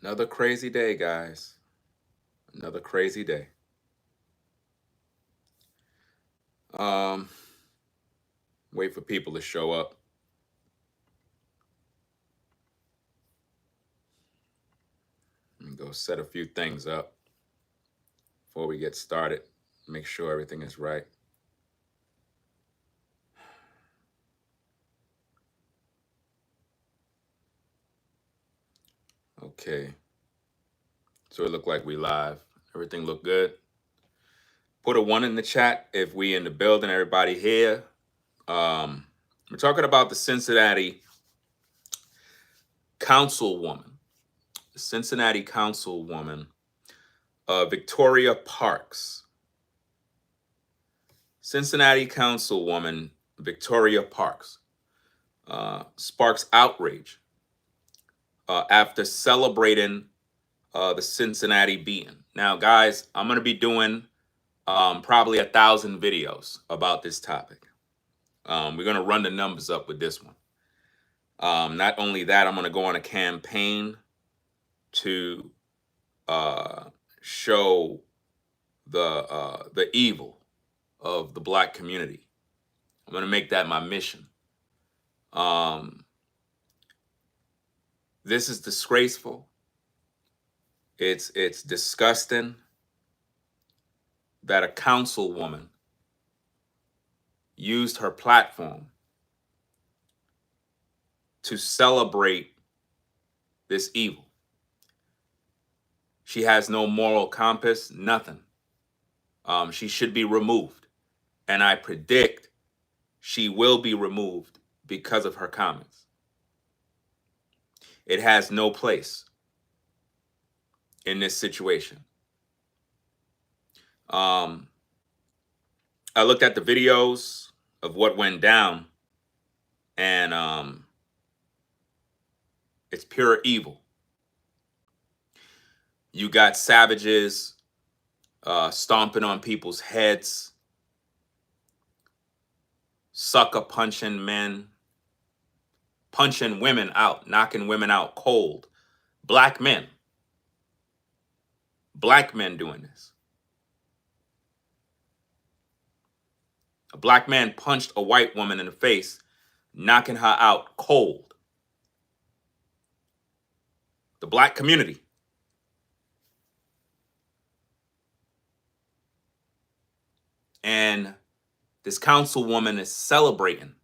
Another crazy day, guys. Another crazy day. Um, Wait for people to show up. Let me go set a few things up before we get started. Make sure everything is right. Okay. So it looked like we live. Everything looked good. Put a 1 in the chat if we in the building, everybody here. We're talking about the Cincinnati Councilwoman. The Cincinnati Councilwoman, Victoria Parks. Cincinnati Councilwoman Victoria Parks sparks outrage after celebrating the Cincinnati beating. Now, guys, I'm going to be doing probably 1,000 videos about this topic. We're going to run the numbers up with this one. Not only that, I'm going to go on a campaign to show the evil of the Black community. I'm going to make that my mission. This is disgraceful. It's disgusting that a councilwoman used her platform to celebrate this evil. She has no moral compass, nothing. She should be removed. And I predict she will be removed because of her comments. It has no place in this situation. I looked at the videos of what went down, and it's pure evil. You got savages stomping on people's heads, sucker punching men, punching women out, knocking women out cold. Black men doing this. A black man punched a white woman in the face, knocking her out cold. The Black community. And this councilwoman is celebrating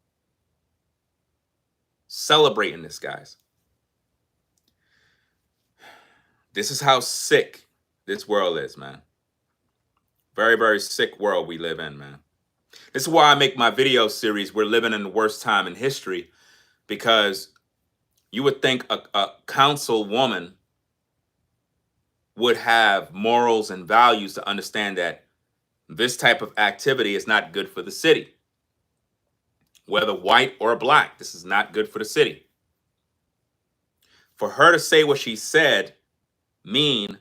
this, guys. This is how sick this world is, man. Very, very sick world we live in, man. This is why I make my video series, We're Living in the Worst Time in History, because you would think a councilwoman would have morals and values to understand that this type of activity is not good for the city. Whether white or black, this is not good for the city. For her to say what she said mean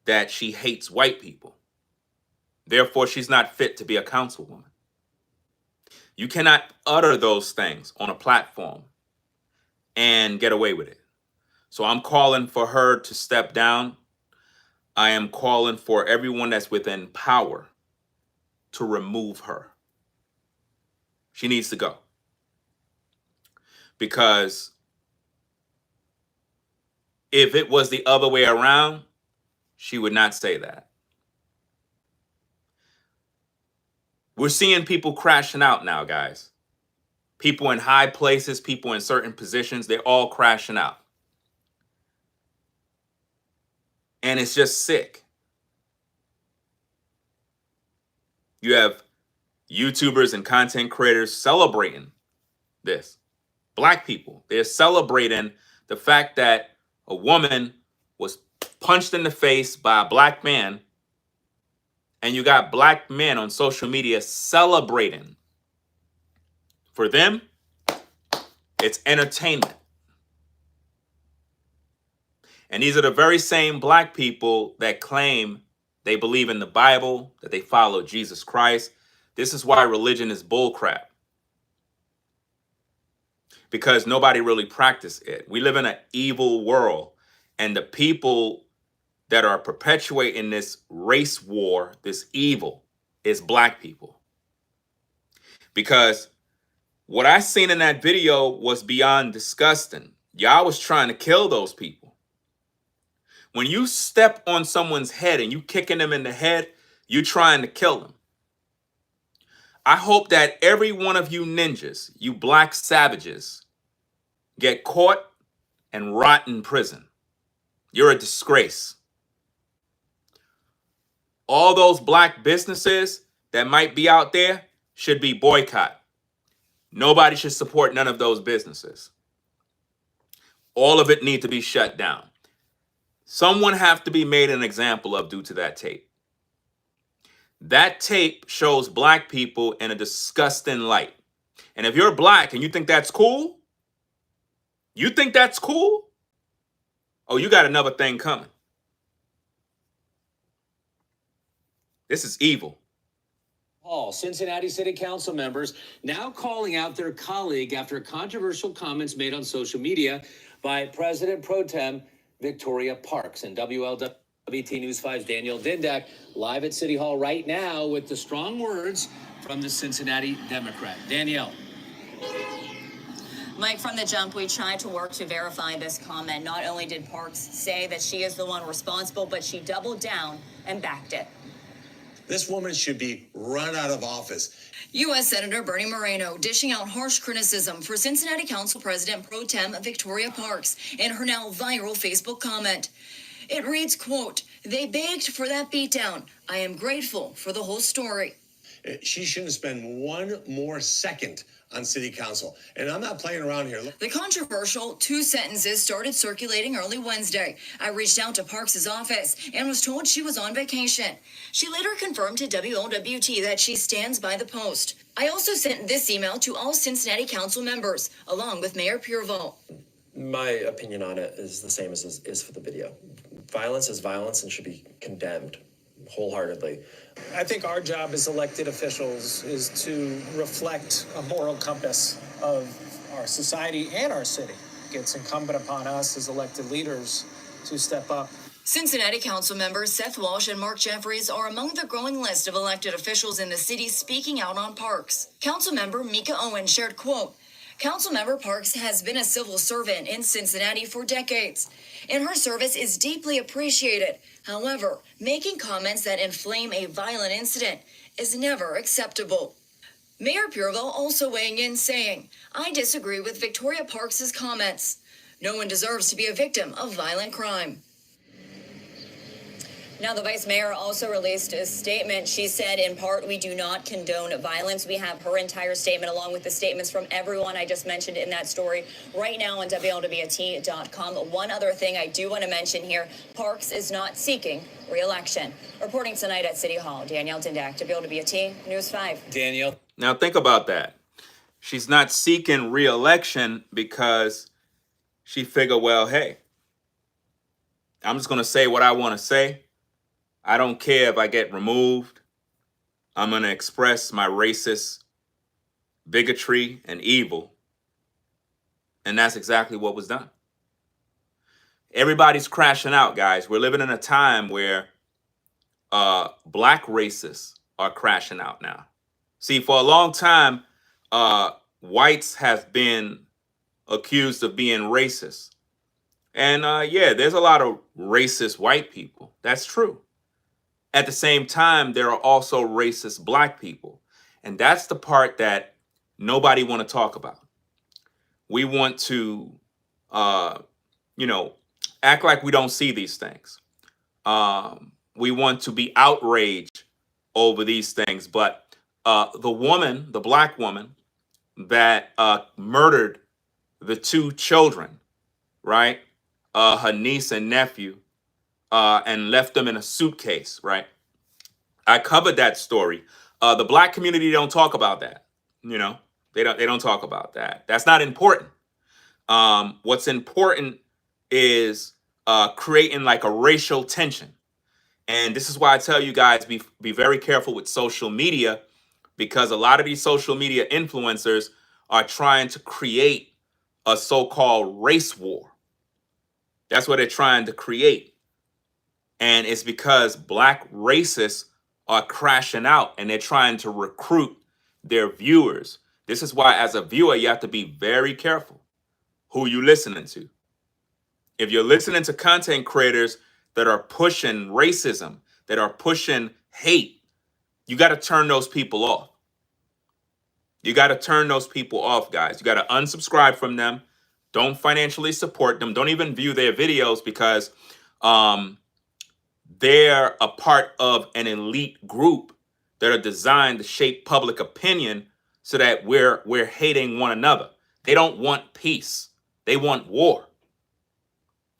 that she hates white people. Therefore, she's not fit to be a councilwoman. You cannot utter those things on a platform and get away with it. So I'm calling for her to step down. I am calling for everyone that's within power to remove her. She needs to go. Because if it was the other way around, she would not say that. We're seeing people crashing out now, guys. People in high places, people in certain positions, they're all crashing out. And it's just sick. You have YouTubers and content creators celebrating this. Black people, they're celebrating the fact that a woman was punched in the face by a black man, and you got black men on social media celebrating. For them, it's entertainment. And these are the very same black people that claim they believe in the Bible, that they follow Jesus Christ. This is why religion is bullcrap. Because nobody really practiced it. We live in an evil world. And the people that are perpetuating this race war, this evil, is black people. Because what I seen in that video was beyond disgusting. Y'all was trying to kill those people. When you step on someone's head and you kicking them in the head, you trying to kill them. I hope that every one of you ninjas, you black savages, get caught and rot in prison. You're a disgrace. All those black businesses that might be out there should be boycotted. Nobody should support none of those businesses. All of it need to be shut down. Someone have to be made an example of due to that tape. That tape shows black people in a disgusting light. And if you're black and you think that's cool, oh, you got another thing coming. This is evil. Cincinnati City Council members now calling out their colleague after controversial comments made on social media by President Pro Tem Victoria Parks. And WLWT News 5's Danielle Dindak live at City Hall right now with the strong words from the Cincinnati Democrat. Danielle. Mike, from the jump, we tried to work to verify this comment. Not only did Parks say that she is the one responsible, but she doubled down and backed it. This woman should be run out of office. U.S. Senator Bernie Moreno dishing out harsh criticism for Cincinnati Council President Pro Tem Victoria Parks in her now viral Facebook comment. It reads, quote, "They begged for that beatdown. I am grateful for the whole story." She shouldn't spend one more second on city council. And I'm not playing around here. The controversial two sentences started circulating early Wednesday. I reached out to Parks' office and was told she was on vacation. She later confirmed to WLWT that she stands by the post. I also sent this email to all Cincinnati Council members, along with Mayor Purvo. My opinion on it is the same as is for the video. Violence is violence and should be condemned wholeheartedly. I think our job as elected officials is to reflect a moral compass of our society and our city. It's incumbent upon us as elected leaders to step up. Cincinnati Council members Seth Walsh and Mark Jeffries are among the growing list of elected officials in the city speaking out on Parks. Councilmember Mika Owen shared, quote, "Councilmember Parks has been a civil servant in Cincinnati for decades, and her service is deeply appreciated. However, making comments that inflame a violent incident is never acceptable." Mayor Purvo also weighing in saying, "I disagree with Victoria Parks' comments. No one deserves to be a victim of violent crime." Now, the vice mayor also released a statement. She said, in part, "We do not condone violence." We have her entire statement along with the statements from everyone I just mentioned in that story right now on WLWT.com. One other thing I do want to mention here, Parks is not seeking re-election. Reporting tonight at City Hall, Danielle Dindak, WLWT News 5. Danielle. Now think about that. She's not seeking re-election because she figured, well, hey, I'm just going to say what I want to say. I don't care if I get removed. I'm going to express my racist bigotry and evil. And that's exactly what was done. Everybody's crashing out, guys. We're living in a time where black racists are crashing out now. See, for a long time, whites have been accused of being racist. And yeah, there's a lot of racist white people. That's true. At the same time, there are also racist black people. And that's the part that nobody want to talk about. We want to, act like we don't see these things. We want to be outraged over these things. But the black woman that murdered the two children, right? Her niece and nephew, and left them in a suitcase, right? I covered that story. The black community don't talk about that. They don't talk about that. That's not important. What's important is creating like a racial tension. And this is why I tell you guys, be very careful with social media, because a lot of these social media influencers are trying to create a so-called race war. That's what they're trying to create. And it's because black racists are crashing out and they're trying to recruit their viewers. This is why, as a viewer, you have to be very careful who you're listening to. If you're listening to content creators that are pushing racism, that are pushing hate, you got to turn those people off. You got to turn those people off, guys. You got to unsubscribe from them. Don't financially support them. Don't even view their videos because they're a part of an elite group that are designed to shape public opinion so that we're hating one another. They don't want peace. They want war.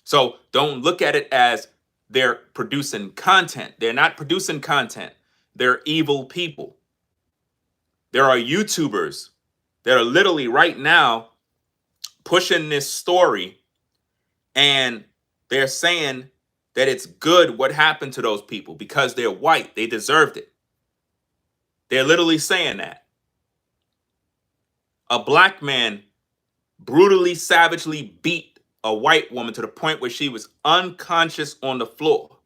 So don't look at it as they're producing content. They're not producing content. They're evil people. There are YouTubers that are literally right now pushing this story, and they're saying that it's good what happened to those people because they're white. They deserved it. They're literally saying that. A black man brutally, savagely beat a white woman to the point where she was unconscious on the floor.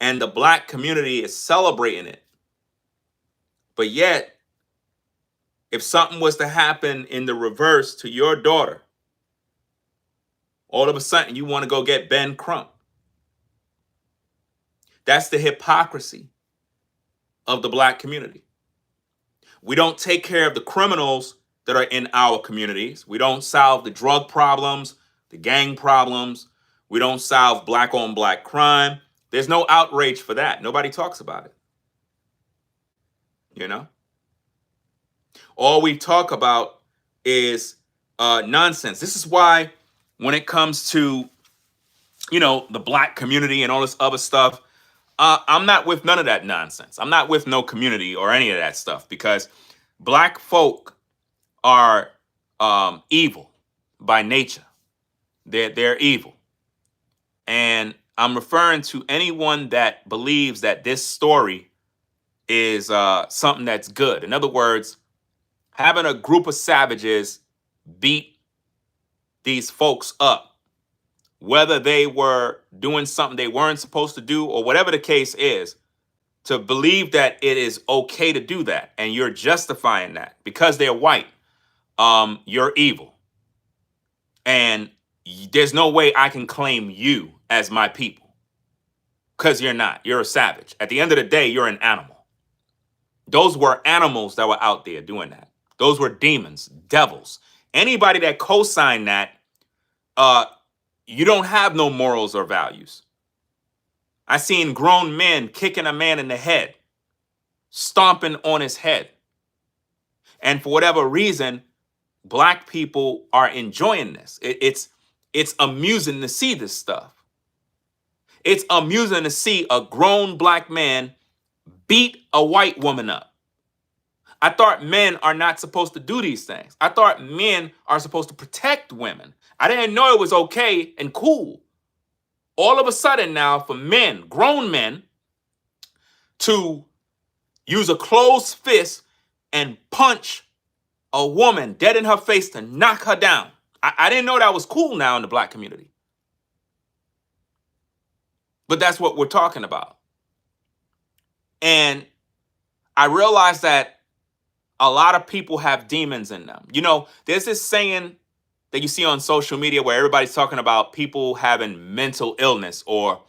And the black community is celebrating it. But yet, if something was to happen in the reverse to your daughter, all of a sudden you want to go get Ben Crump. That's the hypocrisy of the black community. We don't take care of the criminals that are in our communities. We don't solve the drug problems, the gang problems. We don't solve black on black crime. There's no outrage for that. Nobody talks about it. You know? All we talk about is nonsense. This is why when it comes to, the black community and all this other stuff, I'm not with none of that nonsense. I'm not with no community or any of that stuff because black folk are evil by nature. They're evil. And I'm referring to anyone that believes that this story is something that's good. In other words, having a group of savages beat these folks up, whether they were doing something they weren't supposed to do or whatever the case is, to believe that it is okay to do that and you're justifying that because they're white, you're evil. And there's no way I can claim you as my people because you're not. You're a savage. At the end of the day, you're an animal. Those were animals that were out there doing that. Those were demons, devils. Anybody that co-signed that, you don't have no morals or values. I seen grown men kicking a man in the head, stomping on his head. And for whatever reason, black people are enjoying this. It's amusing to see this stuff. It's amusing to see a grown black man beat a white woman up. I thought men are not supposed to do these things. I thought men are supposed to protect women. I didn't know it was okay and cool. All of a sudden now, for men, grown men, to use a closed fist and punch a woman dead in her face to knock her down. I didn't know that was cool now in the black community. But that's what we're talking about. And I realized that a lot of people have demons in them. There's this saying that you see on social media where everybody's talking about people having mental illness or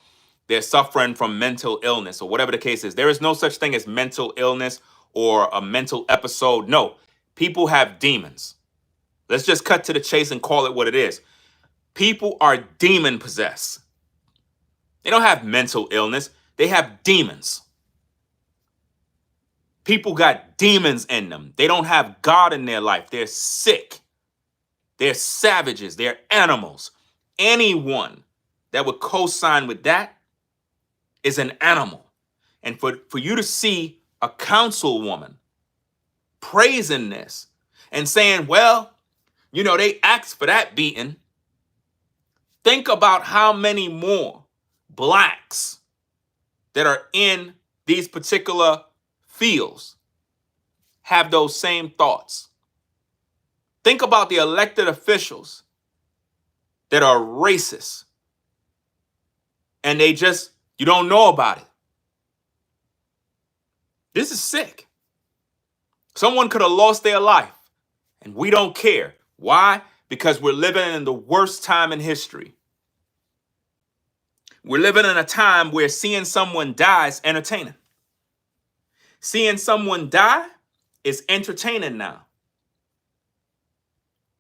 they're suffering from mental illness or whatever the case is. There is no such thing as mental illness or a mental episode. No, people have demons. Let's just cut to the chase and call it what it is. People are demon possessed. They don't have mental illness. They have demons. People got demons in them. They don't have God in their life. They're sick. They're savages. They're animals. Anyone that would co-sign with that is an animal. And for you to see a councilwoman praising this and saying, well, they asked for that beating. Think about how many more blacks that are in these particular fields have those same thoughts. Think about the elected officials that are racist. And you don't know about it. This is sick. Someone could have lost their life, and we don't care. Why? Because we're living in the worst time in history. We're living in a time where seeing someone die is entertaining. Seeing someone die is entertaining now.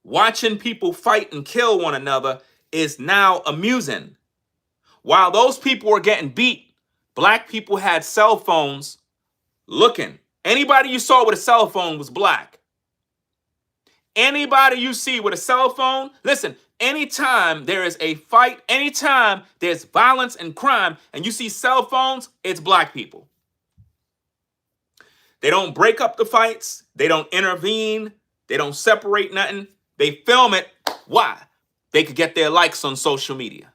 Watching people fight and kill one another is now amusing. While those people were getting beat, black people had cell phones looking. Anybody you saw with a cell phone was black. Anybody you see with a cell phone, listen, anytime there is a fight, anytime there's violence and crime, and you see cell phones, it's black people. They don't break up the fights. They don't intervene. They don't separate nothing. They film it. Why? They could get their likes on social media.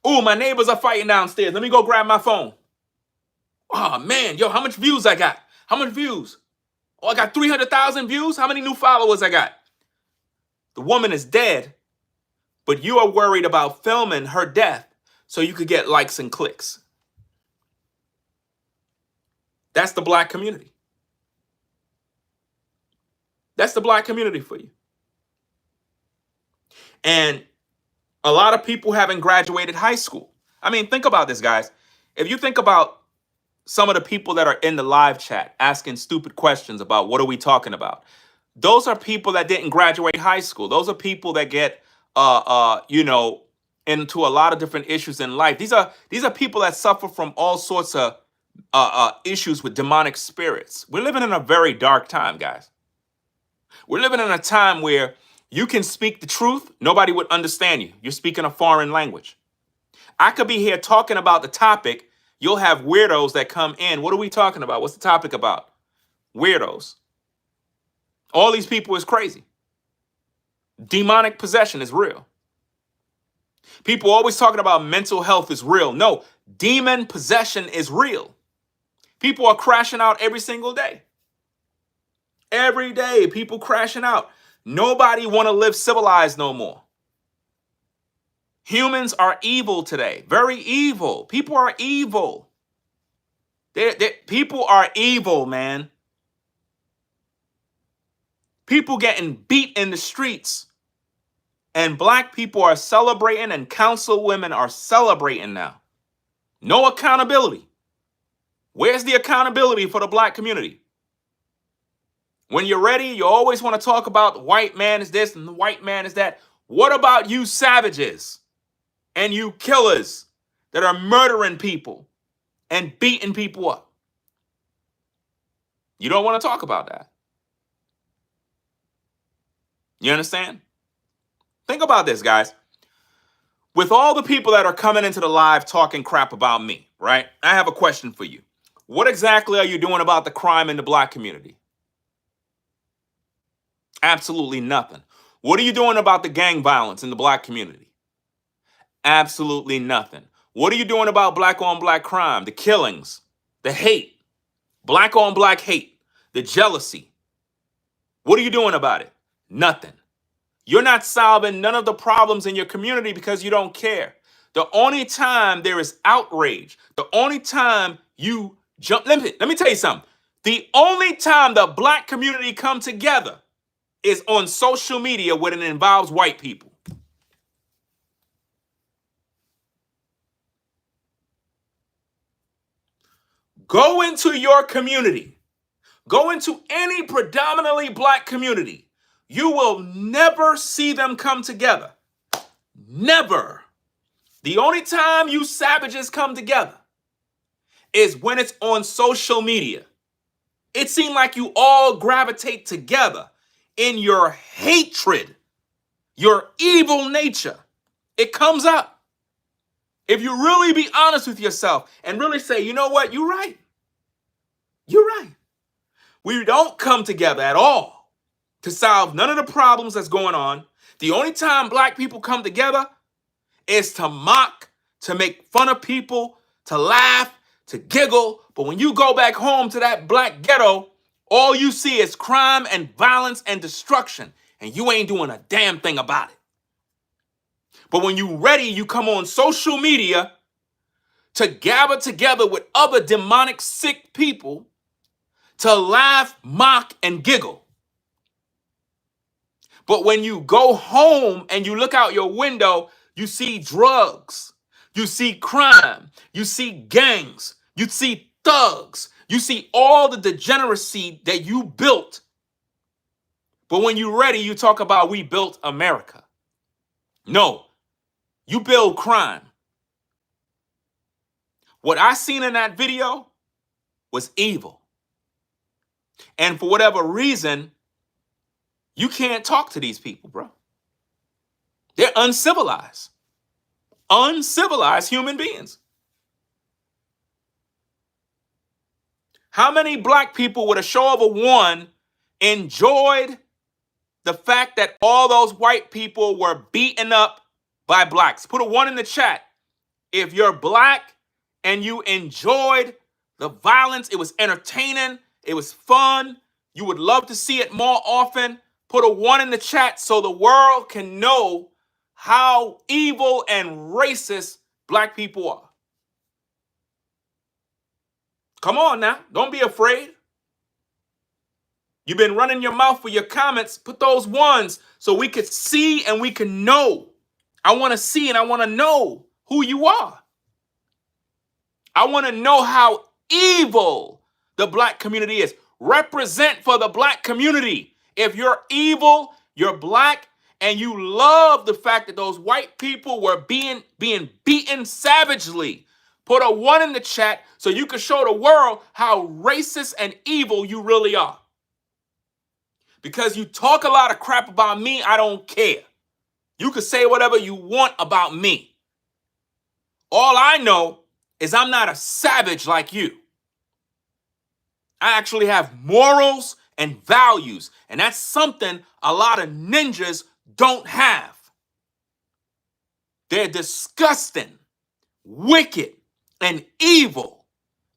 Ooh, my neighbors are fighting downstairs. Let me go grab my phone. Oh, man, yo, how much views I got? How much views? Oh, I got 300,000 views. How many new followers I got? The woman is dead, but you are worried about filming her death so you could get likes and clicks. That's the black community. That's the black community for you. And a lot of people haven't graduated high school. I mean, think about this, guys. If you think about some of the people that are in the live chat asking stupid questions about what are we talking about, those are people that didn't graduate high school. Those are people that get, into a lot of different issues in life. These are people that suffer from all sorts of issues with demonic spirits. We're living in a very dark time, guys. We're living in a time where you can speak the truth. Nobody would understand you. You're speaking a foreign language. I could be here talking about the topic. You'll have weirdos that come in. What are we talking about? What's the topic about? Weirdos. All these people is crazy. Demonic possession is real. People always talking about mental health is real. No, demon possession is real. People are crashing out every single day. Every day, people crashing out. Nobody want to live civilized no more. Humans are evil today. Very evil. People are evil. People are evil, man. People getting beat in the streets. And black people are celebrating, and councilwomen are celebrating now. No accountability. Where's the accountability for the black community? When you're ready, you always want to talk about the white man is this and the white man is that. What about you savages and you killers that are murdering people and beating people up? You don't want to talk about that. You understand? Think about this, guys. With all the people that are coming into the live talking crap about me, right? I have a question for you. What exactly are you doing about the crime in the black community? Absolutely nothing. What are you doing about the gang violence in the black community? Absolutely nothing. What are you doing about black on black crime, the killings, the hate, black on black hate, the jealousy? What are you doing about it? Nothing. You're not solving none of the problems in your community because you don't care. The only time there is outrage, the only time you jump, let me tell you something. The only time the black community come together is on social media when it involves white people. Go into your community. Go into any predominantly black community. You will never see them come together. Never. The only time you savages come together is when it's on social media. It seems like you all gravitate together in your hatred, your evil nature. It comes up. If you really be honest with yourself and really say, you know what, you're right. You're right. We don't come together at all to solve none of the problems that's going on. The only time black people come together is to mock, to make fun of people, to laugh, to giggle. But when you go back home to that black ghetto, all you see is crime and violence and destruction. and you ain't doing a damn thing about it. But when you ready, you come on social media to gather together with other demonic sick people to laugh, mock, and giggle. But when you go home and you look out your window, you see drugs, you see crime, you see gangs, you see thugs, you see all the degeneracy that you built. But when you're ready, you talk about we built America. No, you build crime. What I seen in that video was evil. And for whatever reason, you can't talk to these people, bro. They're uncivilized. Uncivilized human beings. How many black people with a show of a one enjoyed the fact that all those white people were beaten up by blacks? Put a one in the chat. If you're black and you enjoyed the violence, it was entertaining, it was fun, you would love to see it more often, put a one in the chat so the world can know how evil and racist black people are. Come on now, don't be afraid. You've been running your mouth for your comments. Put those ones so we could see and we can know. I want to see and I want to know who you are. I want to know how evil the black community is. Represent for the black community. If you're evil, you're black, and you love the fact that those white people were being beaten savagely, put a one in the chat so you can show the world how racist and evil you really are. Because you talk a lot of crap about me, I don't care. You can say whatever you want about me. All I know is I'm not a savage like you. I actually have morals and values, and that's something a lot of ninjas don't have. They're disgusting, wicked, and evil,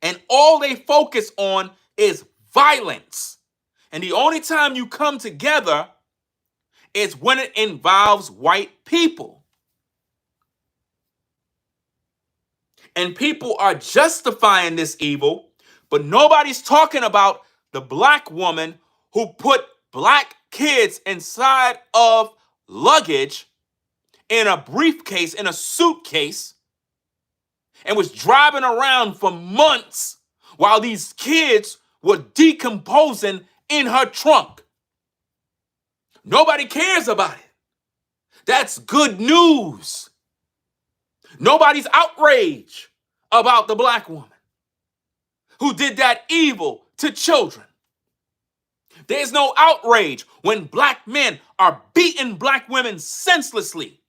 and all they focus on is violence. And the only time you come together is when it involves white people. And people are justifying this evil, but nobody's talking about the black woman who put black kids inside of luggage in a briefcase, in a suitcase, and was driving around for months while these kids were decomposing in her trunk. Nobody cares about it. That's good news. Nobody's outraged about the black woman who did that evil to children. There's no outrage when black men are beating black women senselessly.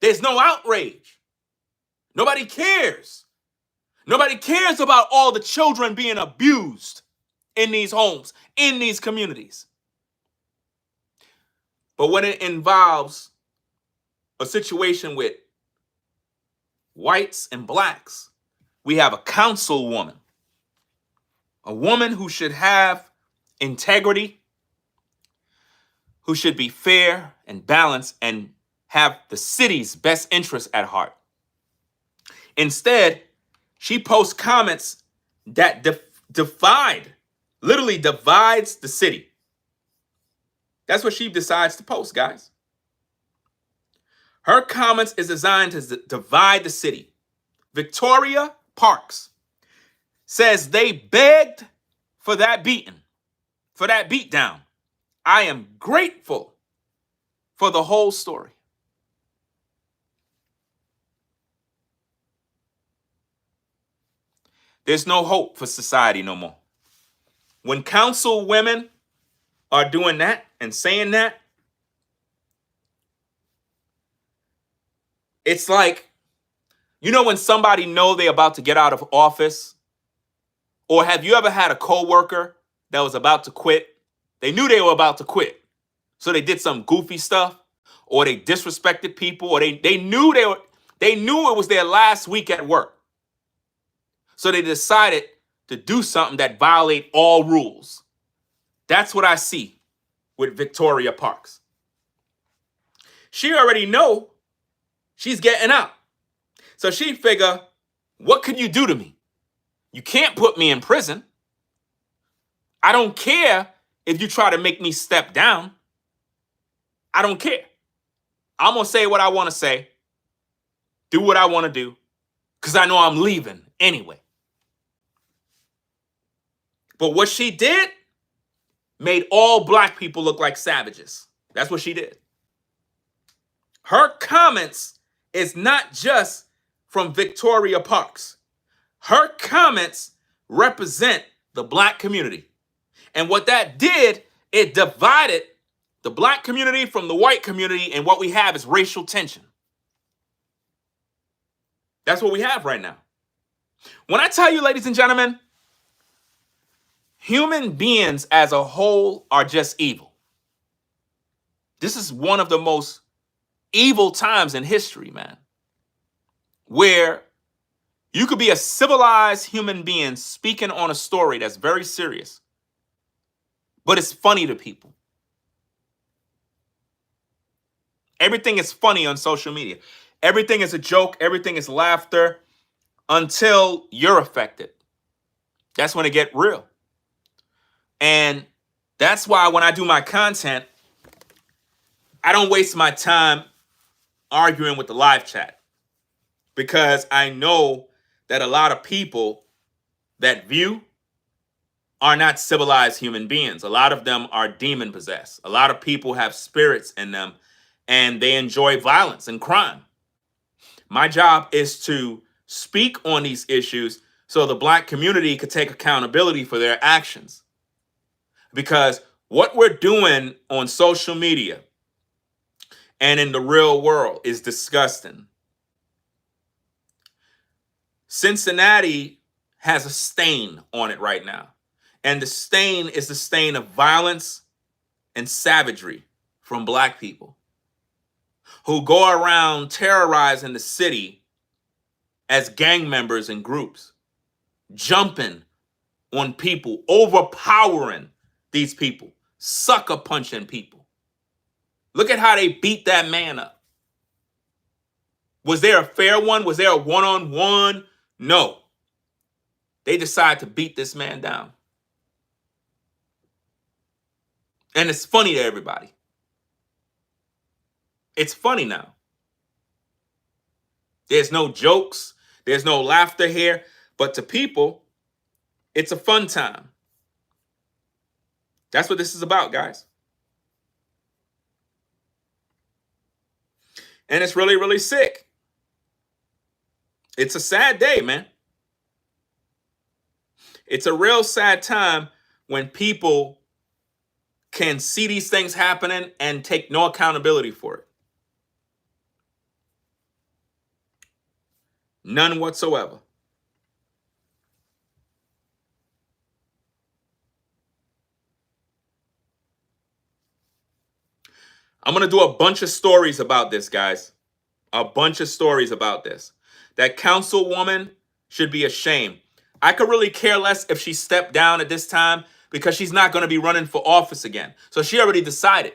There's no outrage. Nobody cares. Nobody cares about all the children being abused in these homes, in these communities. But when it involves a situation with whites and blacks, we have a councilwoman, a woman who should have integrity, who should be fair and balanced and have the city's best interests at heart. Instead, she posts comments that literally divides the city. That's what she decides to post, guys. Her comments is designed to divide the city. Victoria Parks says they begged for that beating, for that beatdown. I am grateful for the whole story. There's no hope for society no more. When councilwomen are doing that and saying that, it's like, you know when somebody know they're about to get out of office? Or have you ever had a coworker that was about to quit? They knew they were about to quit. So they did some goofy stuff, or they disrespected people, or they knew it was their last week at work. So they decided to do something that violate all rules. That's what I see with Victoria Parks. She already know she's getting out. So she figure, what could you do to me? You can't put me in prison. I don't care if you try to make me step down. I don't care. I'm going to say what I want to say, do what I want to do, because I know I'm leaving anyway. But what she did made all black people look like savages. That's what she did. Her comments is not just from Victoria Parks. Her comments represent the black community. And what that did, it divided the black community from the white community, and what we have is racial tension. That's what we have right now. When I tell you, ladies and gentlemen, human beings as a whole are just evil. This is one of the most evil times in history, man, where you could be a civilized human being speaking on a story that's very serious, but it's funny to people. Everything is funny on social media. Everything is a joke. Everything is laughter until you're affected. That's when it gets real. And that's why when I do my content, I don't waste my time arguing with the live chat, because I know that a lot of people that view are not civilized human beings. A lot of them are demon possessed. A lot of people have spirits in them, and they enjoy violence and crime. My job is to speak on these issues so the black community could take accountability for their actions. Because what we're doing on social media and in the real world is disgusting. Cincinnati has a stain on it right now. And the stain is the stain of violence and savagery from black people who go around terrorizing the city as gang members and groups, jumping on people, overpowering these people, sucker punching people. Look at how they beat that man up. Was there a fair one? Was there a one-on-one? No. They decided to beat this man down. And it's funny to everybody. It's funny now. There's no jokes. There's no laughter here. But to people, it's a fun time. That's what this is about, guys. And it's really, really sick. It's a sad day, man. It's a real sad time when people can see these things happening and take no accountability for it. None whatsoever. I'm going to do a bunch of stories about this, guys. A bunch of stories about this. That councilwoman should be ashamed. I could really care less if she stepped down at this time, because she's not going to be running for office again. So she already decided.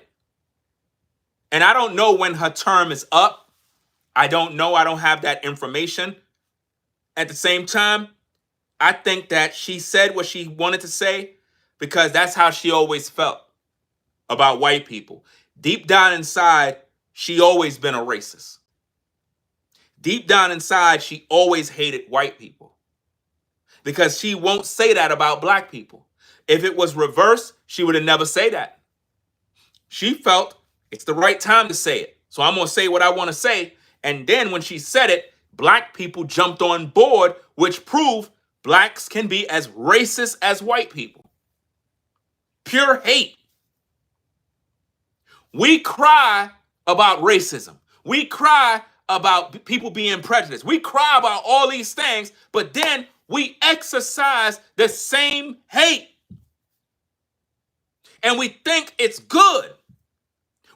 And I don't know when her term is up. I don't know. I don't have that information. At the same time, I think that she said what she wanted to say because that's how she always felt about white people. Deep down inside, she always been a racist. Deep down inside, she always hated white people because she won't say that about black people. If it was reversed, she would have never said that. She felt it's the right time to say it. So I'm going to say what I want to say. And then when she said it, black people jumped on board, which proved blacks can be as racist as white people. Pure hate. We cry about racism. We cry about people being prejudiced. We cry about all these things, but then we exercise the same hate. And we think it's good.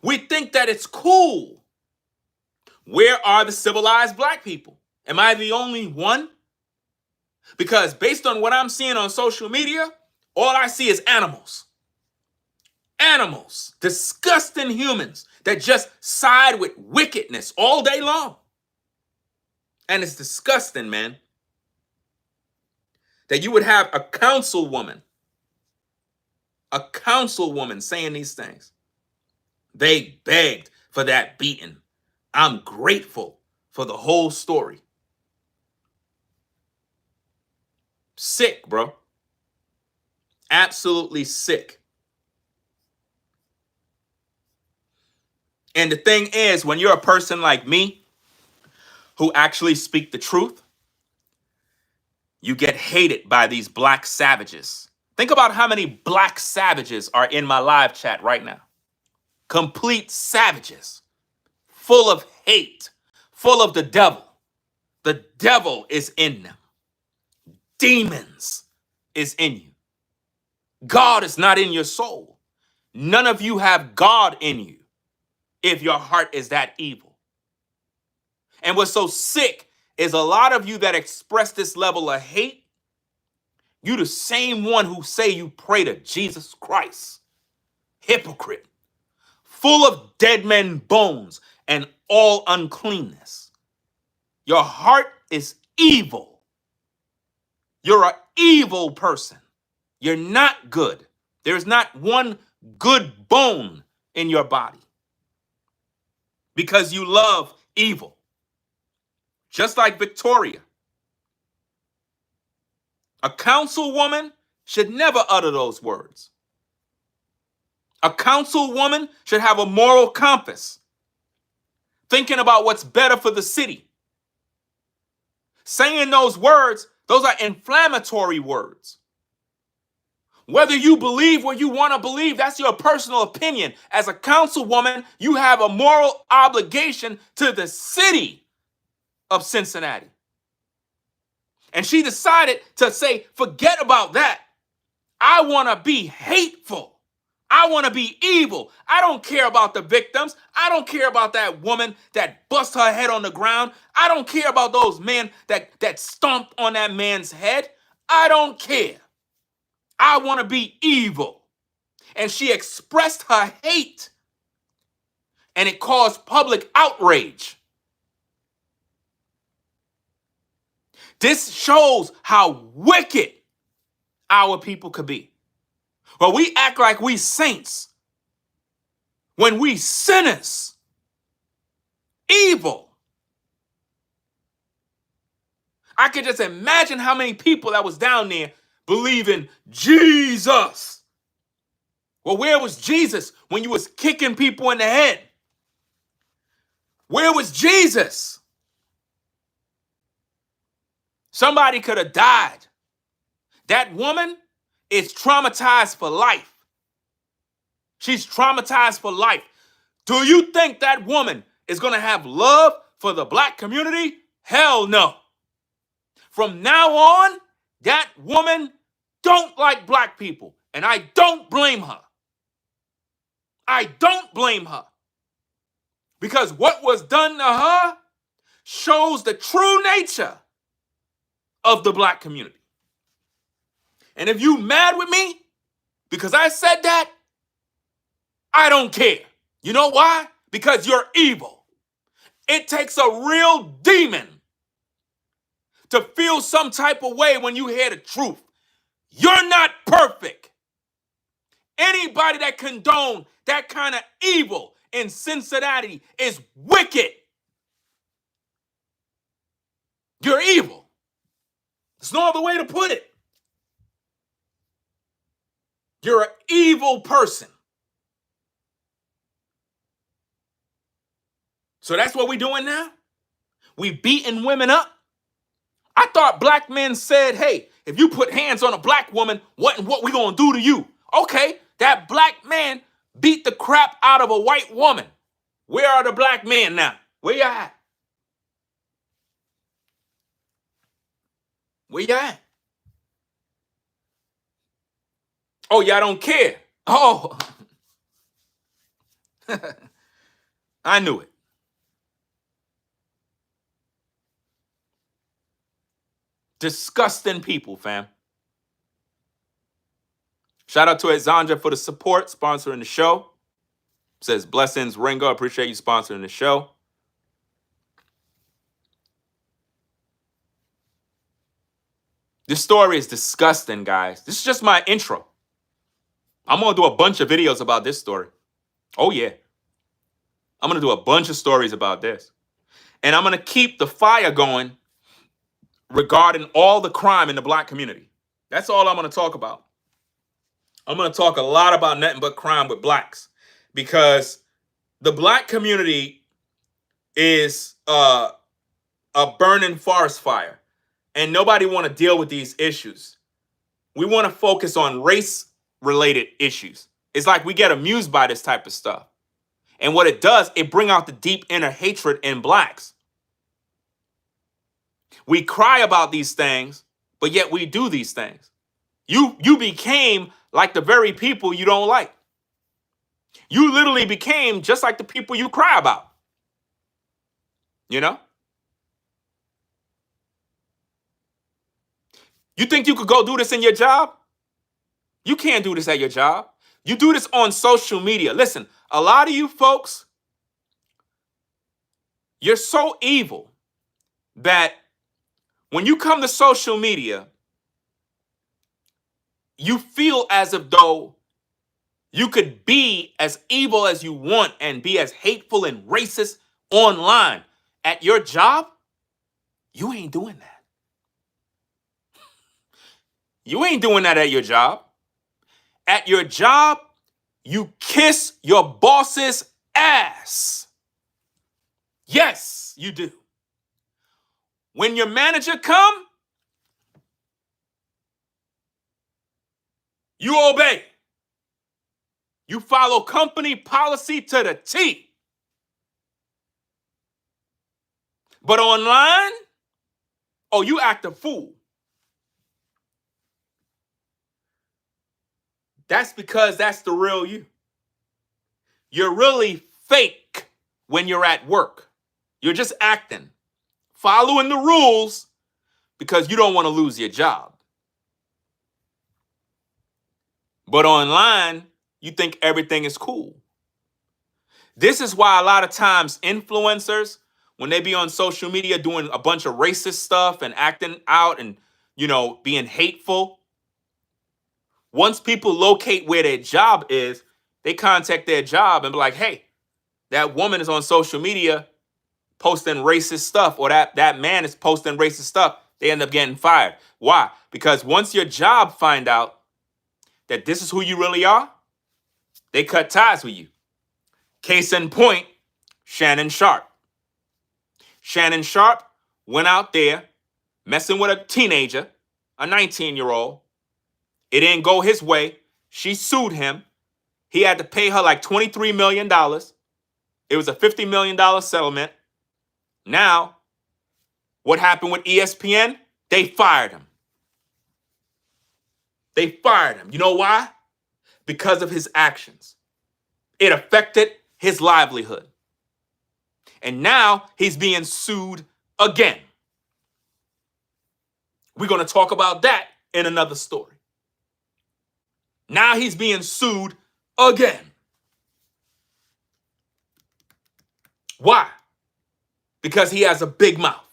We think that it's cool. Where are the civilized black people? Am I the only one? Because based on what I'm seeing on social media, all I see is animals. Animals, disgusting humans that just side with wickedness all day long. And it's disgusting, man, that you would have a councilwoman saying these things. They begged for that beating. I'm grateful for the whole story. Sick, bro. Absolutely sick. And the thing is, when you're a person like me who actually speak the truth, you get hated by these black savages. Think about how many black savages are in my live chat right now. Complete savages, full of hate, full of the devil. The devil is in them. Demons is in you. God is not in your soul. None of you have God in you if your heart is that evil. And what's so sick is a lot of you that express this level of hate, you the same one who say you pray to Jesus Christ. Hypocrite. Full of dead men bones and all uncleanness. Your heart is evil. You're an evil person. You're not good. There's not one good bone in your body because you love evil. Just like Victoria. A councilwoman should never utter those words. A councilwoman should have a moral compass, thinking about what's better for the city. Saying those words, those are inflammatory words. Whether you believe what you want to believe, that's your personal opinion. As a councilwoman, you have a moral obligation to the city of Cincinnati. And she decided to say, forget about that. I want to be hateful. I want to be evil. I don't care about the victims. I don't care about that woman that bust her head on the ground. I don't care about those men that stomped on that man's head. I don't care. I want to be evil. And she expressed her hate. And it caused public outrage. This shows how wicked our people could be. Well, we act like we saints when we sinners. Evil. I could just imagine how many people that was down there believing Jesus. Well, where was Jesus when you was kicking people in the head? Where was Jesus? Somebody could have died. That woman is traumatized for life. She's traumatized for life. Do you think that woman is going to have love for the black community? Hell no. From now on, that woman don't like black people. And I don't blame her. I don't blame her. Because what was done to her shows the true nature of the black community. And if you mad with me because I said that, I don't care. You know why? Because you're evil. It takes a real demon to feel some type of way when you hear the truth. You're not perfect. Anybody that condone that kind of evil in Cincinnati is wicked. You're evil. There's no other way to put it. You're an evil person. So that's what we're doing now? We beating women up? I thought black men said, hey, if you put hands on a black woman, what we gonna do to you? Okay, that black man beat the crap out of a white woman. Where are the black men now? Where you at? Where you at? Oh, y'all don't care. Oh, I knew it. Disgusting people, fam. Shout out to Exandra for the support, sponsoring the show. Says, blessings, Ringo. Appreciate you sponsoring the show. This story is disgusting, guys. This is just my intro. I'm going to do a bunch of videos about this story. Oh, yeah. I'm going to do a bunch of stories about this. And I'm going to keep the fire going regarding all the crime in the black community. That's all I'm going to talk about. I'm going to talk a lot about nothing but crime with blacks, because the black community is a burning forest fire, and nobody want to deal with these issues. We want to focus on race-related issues. It's like we get amused by this type of stuff. And what it does, it bring out the deep inner hatred in blacks. We cry about these things, but yet we do these things. You became like the very people you don't like. You literally became just like the people you cry about. You know? You think you could go do this in your job? You can't do this at your job. You do this on social media. Listen, a lot of you folks, you're so evil that when you come to social media, you feel as if though you could be as evil as you want and be as hateful and racist online. At your job, you ain't doing that. You ain't doing that at your job. At your job, you kiss your boss's ass. Yes, you do. When your manager come, you obey. You follow company policy to the T. But online, oh, you act a fool. That's because that's the real you. You're really fake when you're at work. You're just acting, following the rules because you don't want to lose your job. But online, you think everything is cool. This is why a lot of times influencers, when they be on social media doing a bunch of racist stuff and acting out and, being hateful, once people locate where their job is, they contact their job and be like, hey, that woman is on social media posting racist stuff, or that man is posting racist stuff. They end up getting fired. Why? Because once your job find out that this is who you really are, they cut ties with you. Case in point, Shannon Sharp. Shannon Sharp went out there messing with a teenager, a 19-year-old. It didn't go his way. She sued him. He had to pay her like $23 million. It was a $50 million settlement. Now, what happened with ESPN? They fired him. They fired him. You know why? Because of his actions. It affected his livelihood. And now he's being sued again. We're going to talk about that in another story. Now he's being sued again. Why? Because he has a big mouth.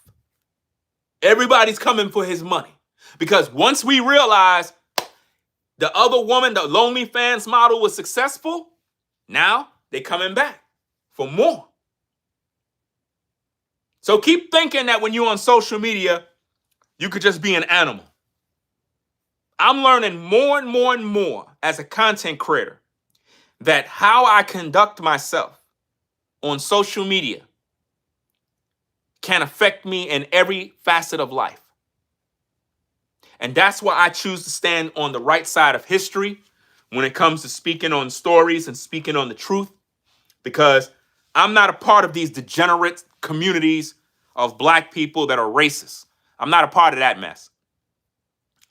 Everybody's coming for his money. Because once we realize the other woman, the OnlyFans model, was successful, now they're coming back for more. So keep thinking that when you're on social media, you could just be an animal. I'm learning more and more and more as a content creator that how I conduct myself on social media can affect me in every facet of life. And that's why I choose to stand on the right side of history when it comes to speaking on stories and speaking on the truth, because I'm not a part of these degenerate communities of black people that are racist. I'm not a part of that mess.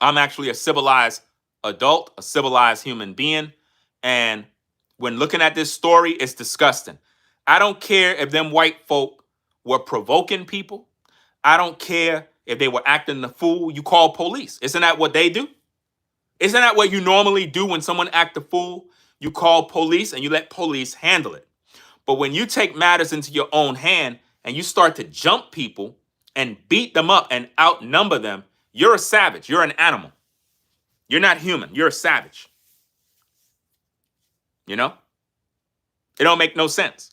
I'm actually a civilized adult, a civilized human being. And when looking at this story, it's disgusting. I don't care if them white folk were provoking people. I don't care if they were acting the fool. You call police. Isn't that what they do? Isn't that what you normally do when someone act a fool? You call police and you let police handle it. But when you take matters into your own hand and you start to jump people and beat them up and outnumber them, you're a savage. You're an animal. You're not human. You're a savage. You know? It don't make no sense.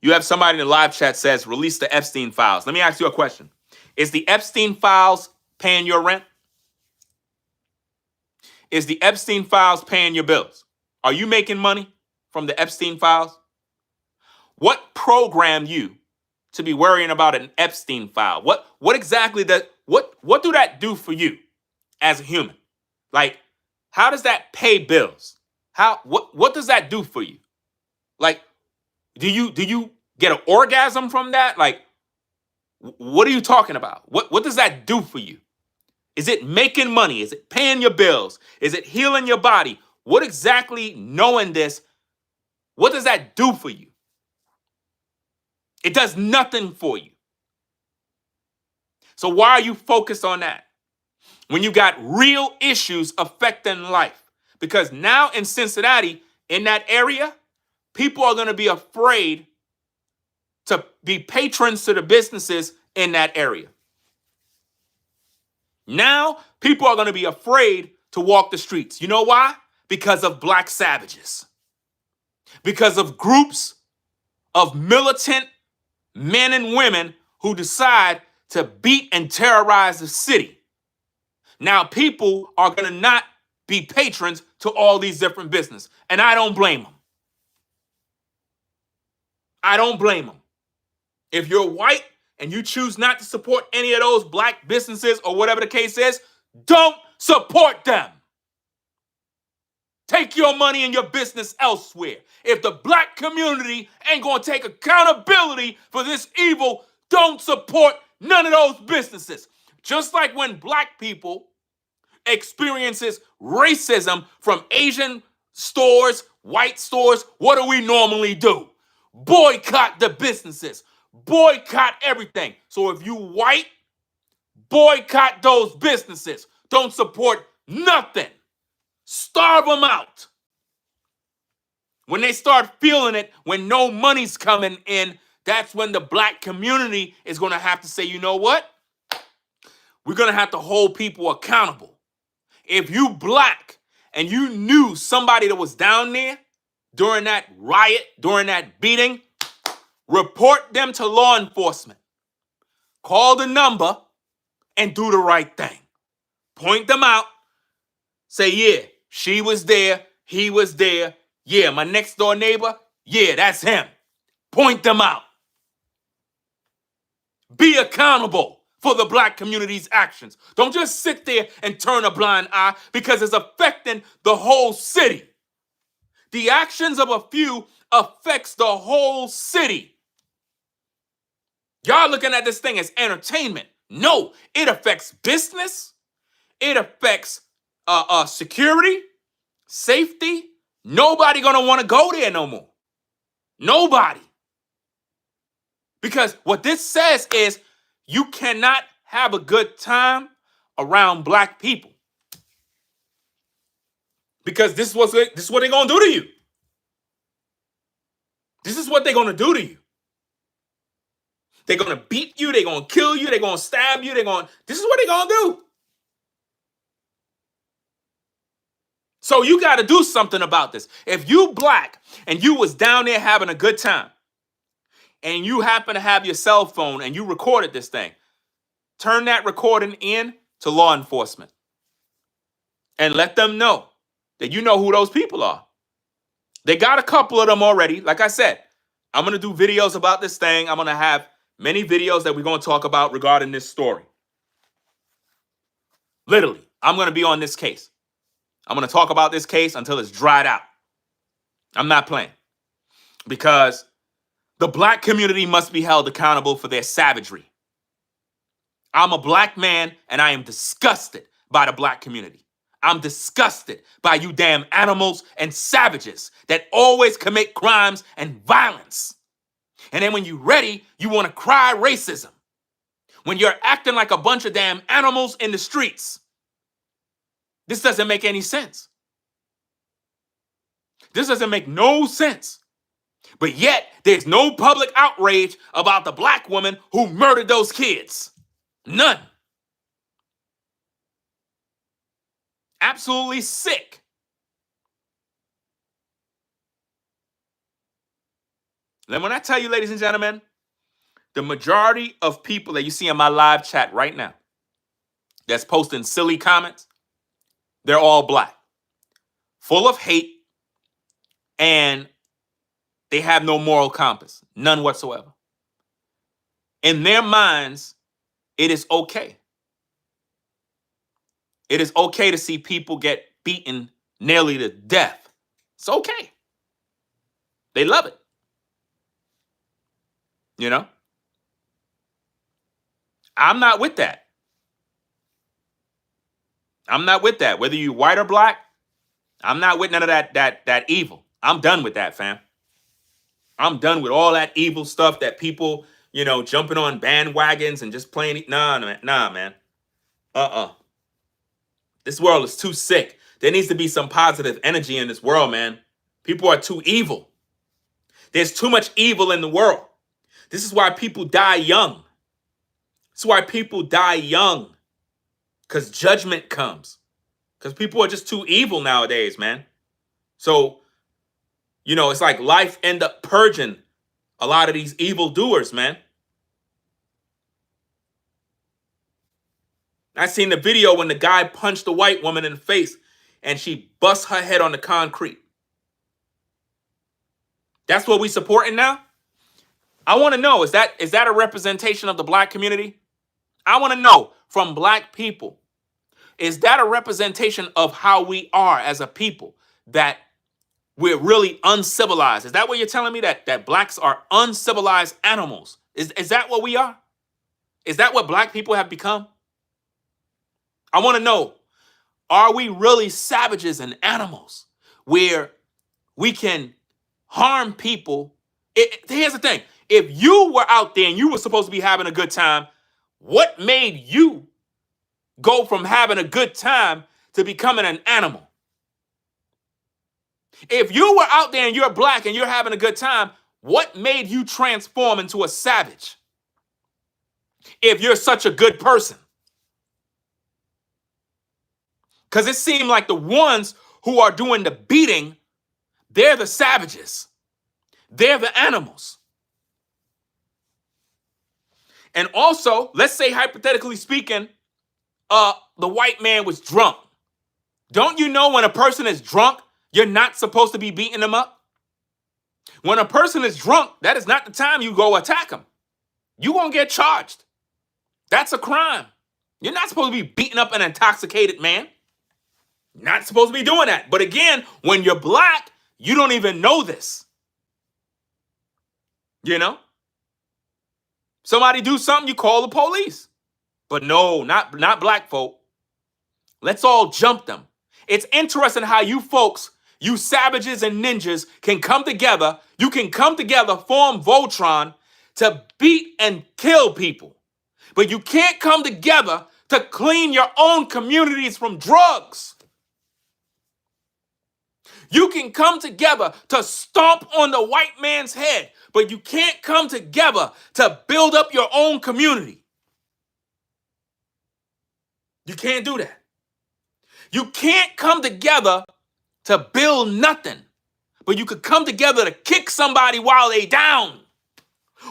You have somebody in the live chat says, release the Epstein files. Let me ask you a question. Is the Epstein files paying your rent? Is the Epstein files paying your bills? Are you making money from the Epstein files? What programmed you to be worrying about an Epstein file? What exactly what do that do for you as a human? Like, how does that pay bills? What does that do for you? Like, do you get an orgasm from that? Like, what are you talking about? What does that do for you? Is it making money? Is it paying your bills? Is it healing your body? What exactly, knowing this, what does that do for you? It does nothing for you. So why are you focused on that when you got real issues affecting life? Because now in Cincinnati, in that area, people are going to be afraid to be patrons to the businesses in that area. Now, people are going to be afraid to walk the streets. You know why? Because of black savages. Because of groups of militant men and women who decide to beat and terrorize the city. Now, people are going to not be patrons to all these different businesses. And I don't blame them. I don't blame them. If you're white and you choose not to support any of those black businesses or whatever the case is, don't support them. Take your money and your business elsewhere. If the black community ain't going to take accountability for this evil, don't support none of those businesses. Just like when black people experiences racism from Asian stores, white stores, what do we normally do? Boycott the businesses. Boycott everything. So if you white, boycott those businesses. Don't support nothing. Starve them out. When they start feeling it, when no money's coming in, that's when the black community is going to have to say, you know what? We're going to have to hold people accountable. If you black and you knew somebody that was down there during that riot, during that beating, report them to law enforcement. Call the number and do the right thing. Point them out. Say, yeah, she was there. He was there. Yeah, my next door neighbor. Yeah, that's him. Point them out. Be accountable for the black community's actions. Don't just sit there and turn a blind eye because it's affecting the whole city. The actions of a few affects the whole city. Y'all looking at this thing as entertainment. No, it affects business. It affects security, safety. Nobody gonna want to go there no more. Nobody. Because what this says is you cannot have a good time around black people. Because this is what they're gonna do to you. This is what they're gonna do to you. They're gonna beat you, they're gonna kill you, they're gonna stab you, this is what they're gonna do. So you got to do something about this. If you black and you was down there having a good time and you happen to have your cell phone and you recorded this thing, turn that recording in to law enforcement and let them know that you know who those people are. They got a couple of them already. Like I said, I'm going to do videos about this thing. I'm going to have many videos that we're going to talk about regarding this story. Literally, I'm going to be on this case. I'm going to talk about this case until it's dried out. I'm not playing. Because the black community must be held accountable for their savagery. I'm a black man and I am disgusted by the black community. I'm disgusted by you damn animals and savages that always commit crimes and violence. And then when you're ready, you want to cry racism. When you're acting like a bunch of damn animals in the streets. This doesn't make any sense. This doesn't make no sense. But yet, there's no public outrage about the black woman who murdered those kids. None. Absolutely sick. And when I tell you, ladies and gentlemen, the majority of people that you see in my live chat right now that's posting silly comments, they're all black, full of hate, and they have no moral compass, none whatsoever. In their minds, it is okay. It is okay to see people get beaten nearly to death. It's okay. They love it. You know? I'm not with that. I'm not with that. Whether you white or black, I'm not with none of that evil. I'm done with that, fam. I'm done with all that evil stuff that people, jumping on bandwagons and just playing. Nah, man. This world is too sick. There needs to be some positive energy in this world, man. People are too evil. There's too much evil in the world. This is why people die young. This is why people die young. Because judgment comes. Because people are just too evil nowadays, man. So, it's like life end up purging a lot of these evil doers, man. I seen the video when the guy punched the white woman in the face and she bust her head on the concrete. That's what we supporting now? I want to know, is that a representation of the black community? I want to know from black people, is that a representation of how we are as a people, that we're really uncivilized? Is that what you're telling me, that blacks are uncivilized animals? Is that what we are? Is that what black people have become? I want to know, are we really savages and animals where we can harm people? Here's the thing. If you were out there and you were supposed to be having a good time, what made you go from having a good time to becoming an animal? If you were out there and you're black and you're having a good time, what made you transform into a savage? If you're such a good person. Because it seemed like the ones who are doing the beating, they're the savages. They're the animals. And also, let's say, hypothetically speaking, the white man was drunk. Don't you know when a person is drunk, you're not supposed to be beating them up? When a person is drunk, that is not the time you go attack them. You're going to get charged. That's a crime. You're not supposed to be beating up an intoxicated man. You're not supposed to be doing that. But again, when you're black, you don't even know this. Somebody do something, you call the police. But no, not black folk. Let's all jump them. It's interesting how you folks, you savages and ninjas, can come together. You can come together, form Voltron to beat and kill people. But you can't come together to clean your own communities from drugs. You can come together to stomp on the white man's head, but you can't come together to build up your own community. You can't do that. You can't come together to build nothing, but you could come together to kick somebody while they down.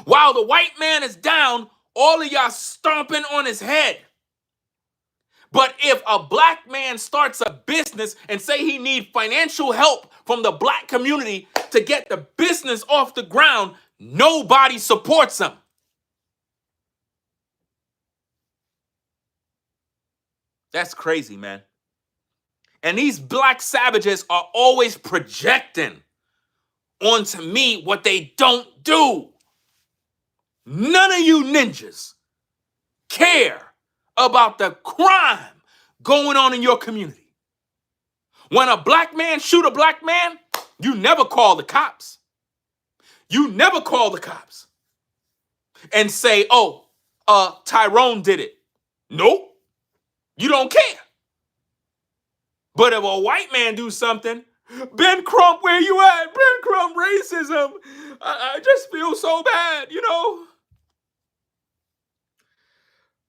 While the white man is down, all of y'all stomping on his head. But if a black man starts a business and say he needs financial help from the black community to get the business off the ground, nobody supports him. That's crazy, man. And these black savages are always projecting onto me what they don't do. None of you ninjas care about the crime going on in your community. When a black man shoot a black man, you never call the cops. You never call the cops and say, Tyrone did it. Nope. You don't care. But if a white man do something, Ben Crump, where you at? Ben Crump, racism. I just feel so bad, you know.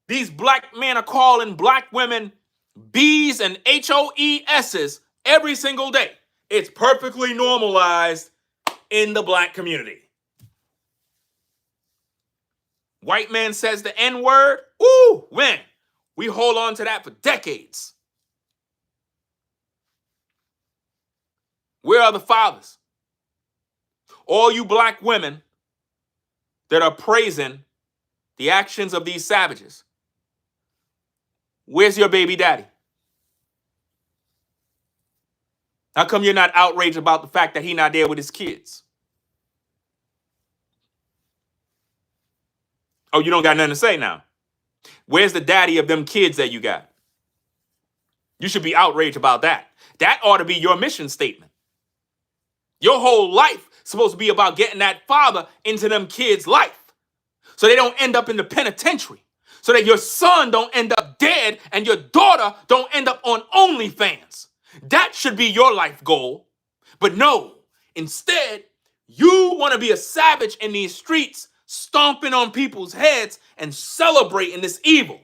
These black men are calling black women B's and HOES's every single day. It's perfectly normalized in the black community. White man says the N-word. Ooh, man, we hold on to that for decades. Where are the fathers? All you black women that are praising the actions of these savages. Where's your baby daddy? How come you're not outraged about the fact that he's not there with his kids? Oh, you don't got nothing to say now. Where's the daddy of them kids that you got? You should be outraged about that. That ought to be your mission statement. Your whole life is supposed to be about getting that father into them kids' life so they don't end up in the penitentiary, so that your son don't end up dead and your daughter don't end up on OnlyFans. That should be your life goal. But no, instead, you want to be a savage in these streets, stomping on people's heads and celebrating this evil.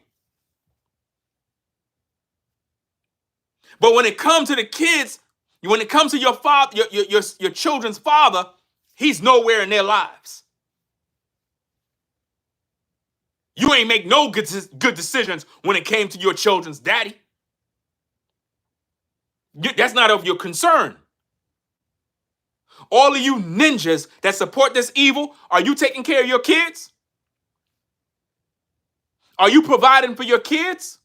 But when it comes to the kids, when it comes to your father, your children's father, he's nowhere in their lives. You ain't make no good decisions when it came to your children's daddy. That's not of your concern. All of you ninjas that support this evil, are you taking care of your kids? Are you providing for your kids?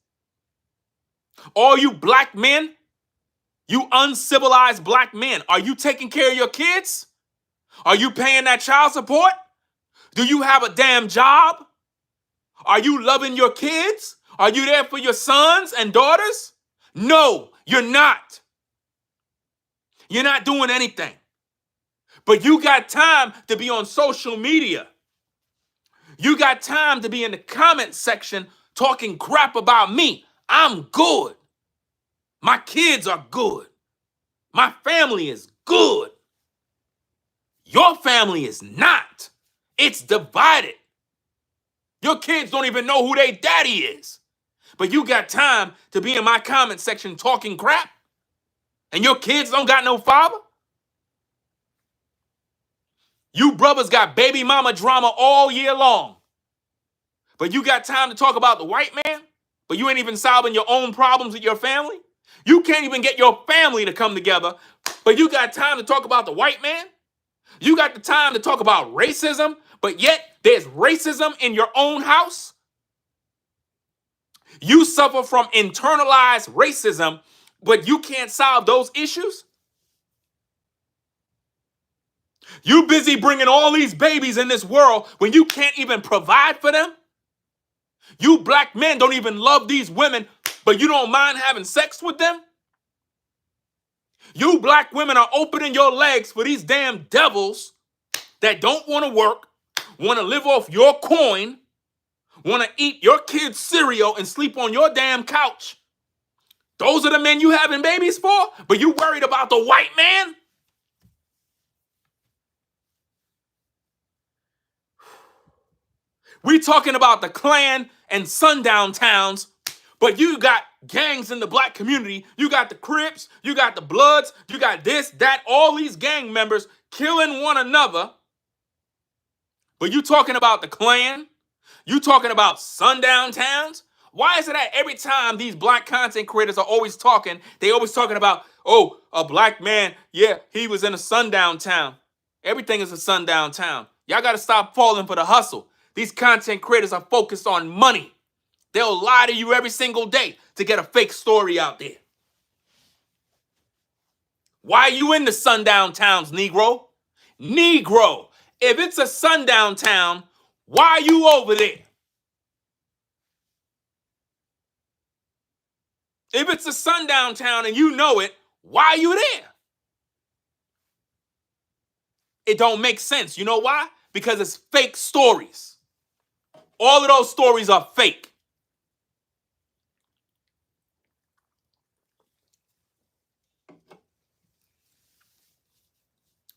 All you black men, you uncivilized black men, are you taking care of your kids? Are you paying that child support? Do you have a damn job? Are you loving your kids? Are you there for your sons and daughters? No, you're not. You're not doing anything. But you got time to be on social media. You got time to be in the comment section talking crap about me. I'm good. My kids are good. My family is good. Your family is not. It's divided. Your kids don't even know who their daddy is. But you got time to be in my comment section talking crap? And your kids don't got no father? You brothers got baby mama drama all year long. But you got time to talk about the white man? But you ain't even solving your own problems with your family? You can't even get your family to come together, but you got time to talk about the white man? You got the time to talk about racism, but yet there's racism in your own house? You suffer from internalized racism, but you can't solve those issues? You busy bringing all these babies in this world when you can't even provide for them? You black men don't even love these women, but you don't mind having sex with them? You black women are opening your legs for these damn devils that don't want to work, want to live off your coin, want to eat your kids' cereal and sleep on your damn couch. Those are the men you having babies for? But you worried about the white man? We talking about the Klan and sundown towns, but you got gangs in the black community. You got the Crips, you got the Bloods, you got this, that, all these gang members killing one another. But you talking about the Klan? You talking about sundown towns? Why is it that every time these black content creators are always talking, they always talking about, oh, a black man, yeah, he was in a sundown town. Everything is a sundown town. Y'all got to stop falling for the hustle. These content creators are focused on money. They'll lie to you every single day to get a fake story out there. Why are you in the sundown towns, Negro? Negro, if it's a sundown town, why are you over there? If it's a sundown town and you know it, why are you there? It don't make sense. You know why? Because it's fake stories. All of those stories are fake.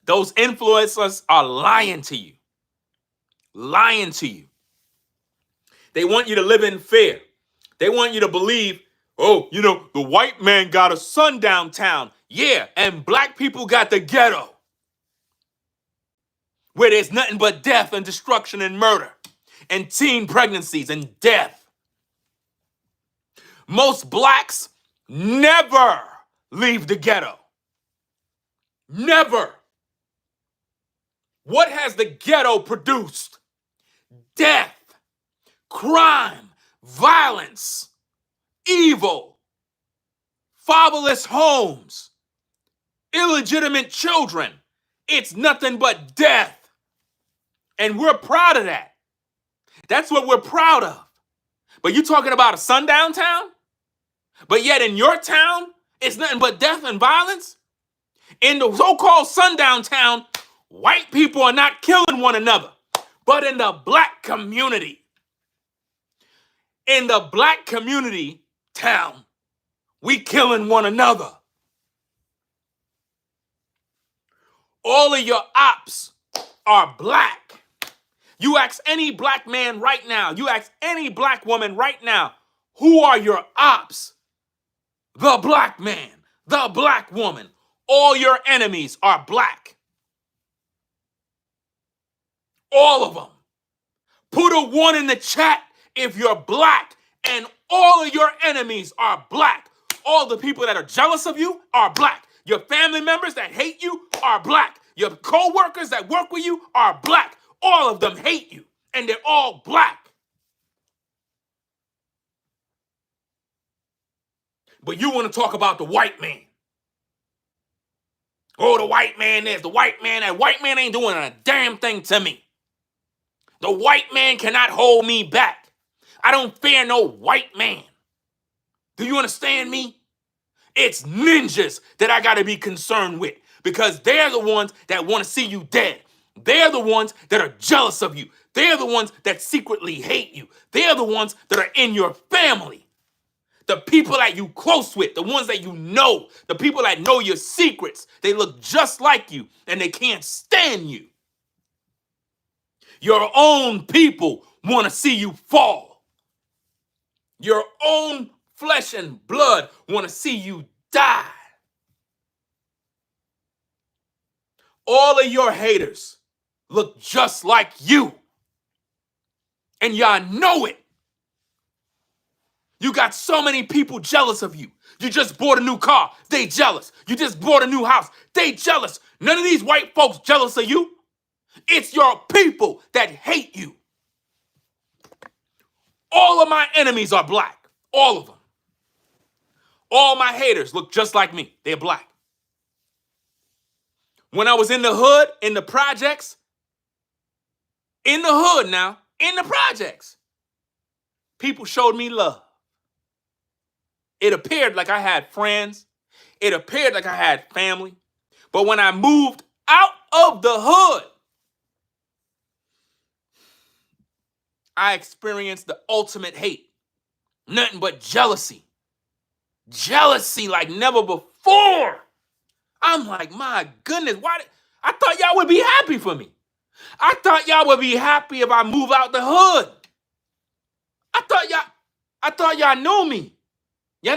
Those influencers are lying to you. Lying to you. They want you to live in fear. They want you to believe, oh, the white man got a sundown town. Yeah, and black people got the ghetto, where there's nothing but death and destruction and murder and teen pregnancies and death. Most blacks never leave the ghetto. Never. What has the ghetto produced? Death, crime, violence, evil, fatherless homes, illegitimate children. It's nothing but death. And we're proud of that. That's what we're proud of. But you talking about a sundown town? But yet in your town, it's nothing but death and violence? In the so-called sundown town, white people are not killing one another. But in the black community, town, we killing one another. All of your ops are black. You ask any black man right now, you ask any black woman right now, who are your ops? The black man, the black woman. All your enemies are black. All of them. Put a 1 in the chat if you're black, and all of your enemies are black. All the people that are jealous of you are black. Your family members that hate you are black. Your co-workers that work with you are black. All of them hate you, and they're all black. But you want to talk about the white man. Oh, the white man is, the white man, that white man ain't doing a damn thing to me. The white man cannot hold me back. I don't fear no white man. Do you understand me? It's ninjas that I got to be concerned with, because they're the ones that want to see you dead. They're the ones that are jealous of you. They're the ones that secretly hate you. They're the ones that are in your family. The people that you close with, the ones that you know, the people that know your secrets, they look just like you and they can't stand you. Your own people want to see you fall. Your own flesh and blood want to see you die. All of your haters look just like you. And y'all know it. You got so many people jealous of you. You just bought a new car, they jealous. You just bought a new house, they jealous. None of these white folks jealous of you. It's your people that hate you. All of my enemies are black. All of them. All my haters look just like me. They're black. When I was in the hood, in the projects, in the hood now, in the projects, people showed me love. It appeared like I had friends. It appeared like I had family. But when I moved out of the hood, I experienced the ultimate hate. Nothing but jealousy. Jealousy like never before. I'm like, my goodness, I thought y'all would be happy for me. I thought y'all would be happy if I move out the hood. I thought y'all knew me. Y'all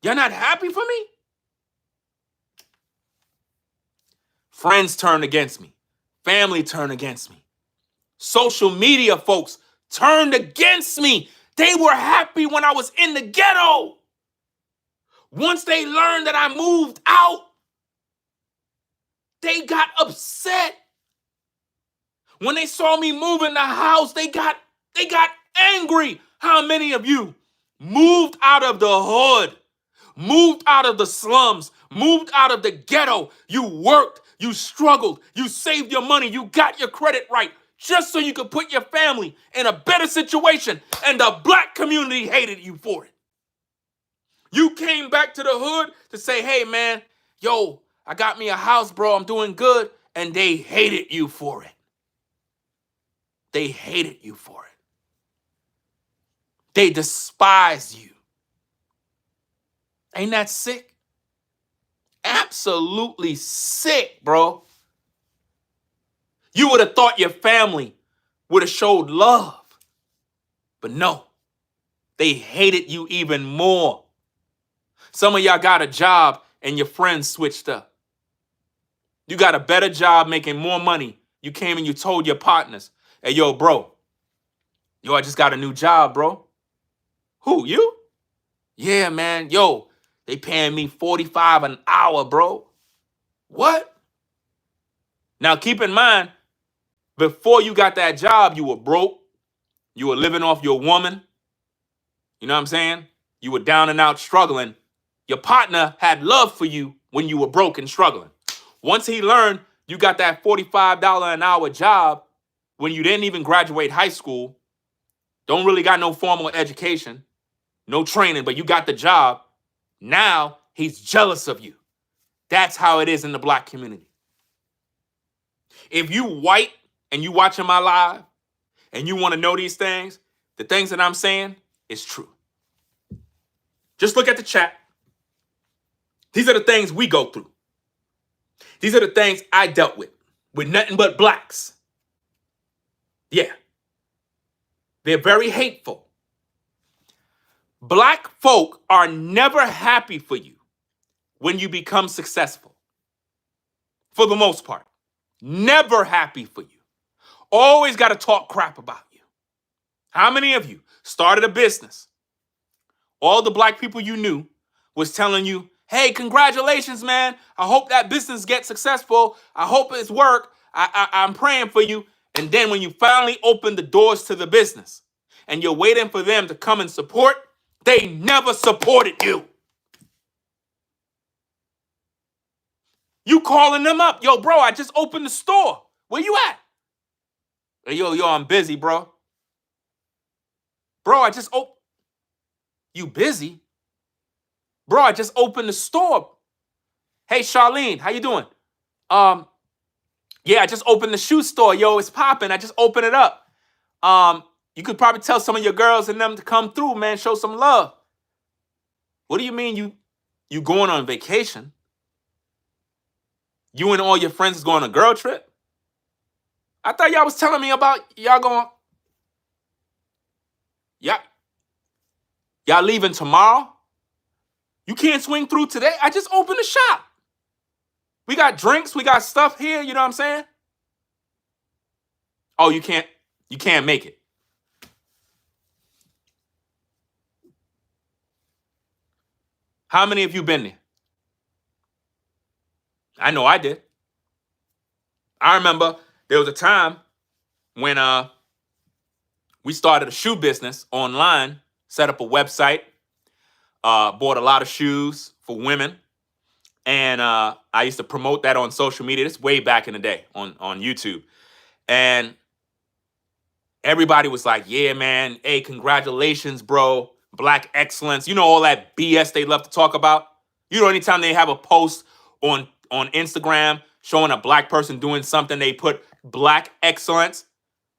not happy for me? Friends turned against me. Family turned against me. Social media folks turned against me. They were happy when I was in the ghetto. Once they learned that I moved out, they got upset. When they saw me move in the house, they got angry. How many of you moved out of the hood, moved out of the slums, moved out of the ghetto? You worked, you struggled, you saved your money, you got your credit right, just so you could put your family in a better situation, and the black community hated you for it. You came back to the hood to say, hey man, yo, I got me a house, bro, I'm doing good, and they hated you for it. They hated you for it. They despised you. Ain't that sick? Absolutely sick, bro. You would have thought your family would have showed love. But no, they hated you even more. Some of y'all got a job and your friends switched up. You got a better job making more money. You came and you told your partners, hey, yo, bro, yo, I just got a new job, bro. Who, you? Yeah, man. Yo, they paying me $45 an hour, bro. What? Now, keep in mind, before you got that job, you were broke. You were living off your woman. You know what I'm saying? You were down and out struggling. Your partner had love for you when you were broke and struggling. Once he learned you got that $45 an hour job when you didn't even graduate high school, don't really got no formal education, no training, but you got the job, now he's jealous of you. That's how it is in the black community. If you white and you watching my live and you want to know these things, the things that I'm saying is true. Just look at the chat. These are the things we go through. These are the things I dealt with nothing but blacks. Yeah. They're very hateful. Black folk are never happy for you when you become successful. For the most part. Never happy for you. Always got to talk crap about you. How many of you started a business? All the black people you knew was telling you, hey, congratulations, man. I hope that business gets successful. I hope it's work. I'm praying for you. And then when you finally open the doors to the business and you're waiting for them to come and support, they never supported you. You calling them up. Yo, bro, I just opened the store. Where you at? Hey, yo, I'm busy, bro. Bro, I just opened. You busy? Bro, I just opened the store. Hey, Charlene, how you doing? Yeah, I just opened the shoe store. Yo, it's popping. I just opened it up. You could probably tell some of your girls and them to come through, man. Show some love. What do you mean you going on vacation? You and all your friends is going on a girl trip? I thought y'all was telling me about y'all going. Y'all leaving tomorrow? You can't swing through today? I just opened the shop. We got drinks. We got stuff here. You know what I'm saying? Oh, you can't make it. How many of you been there? I know I did. I remember there was a time when we started a shoe business online, set up a website, bought a lot of shoes for women. And I used to promote that on social media. This way back in the day on YouTube. And everybody was like, yeah, man. Hey, congratulations, bro. Black excellence. You know all that BS they love to talk about? You know, anytime they have a post on Instagram showing a black person doing something, they put black excellence.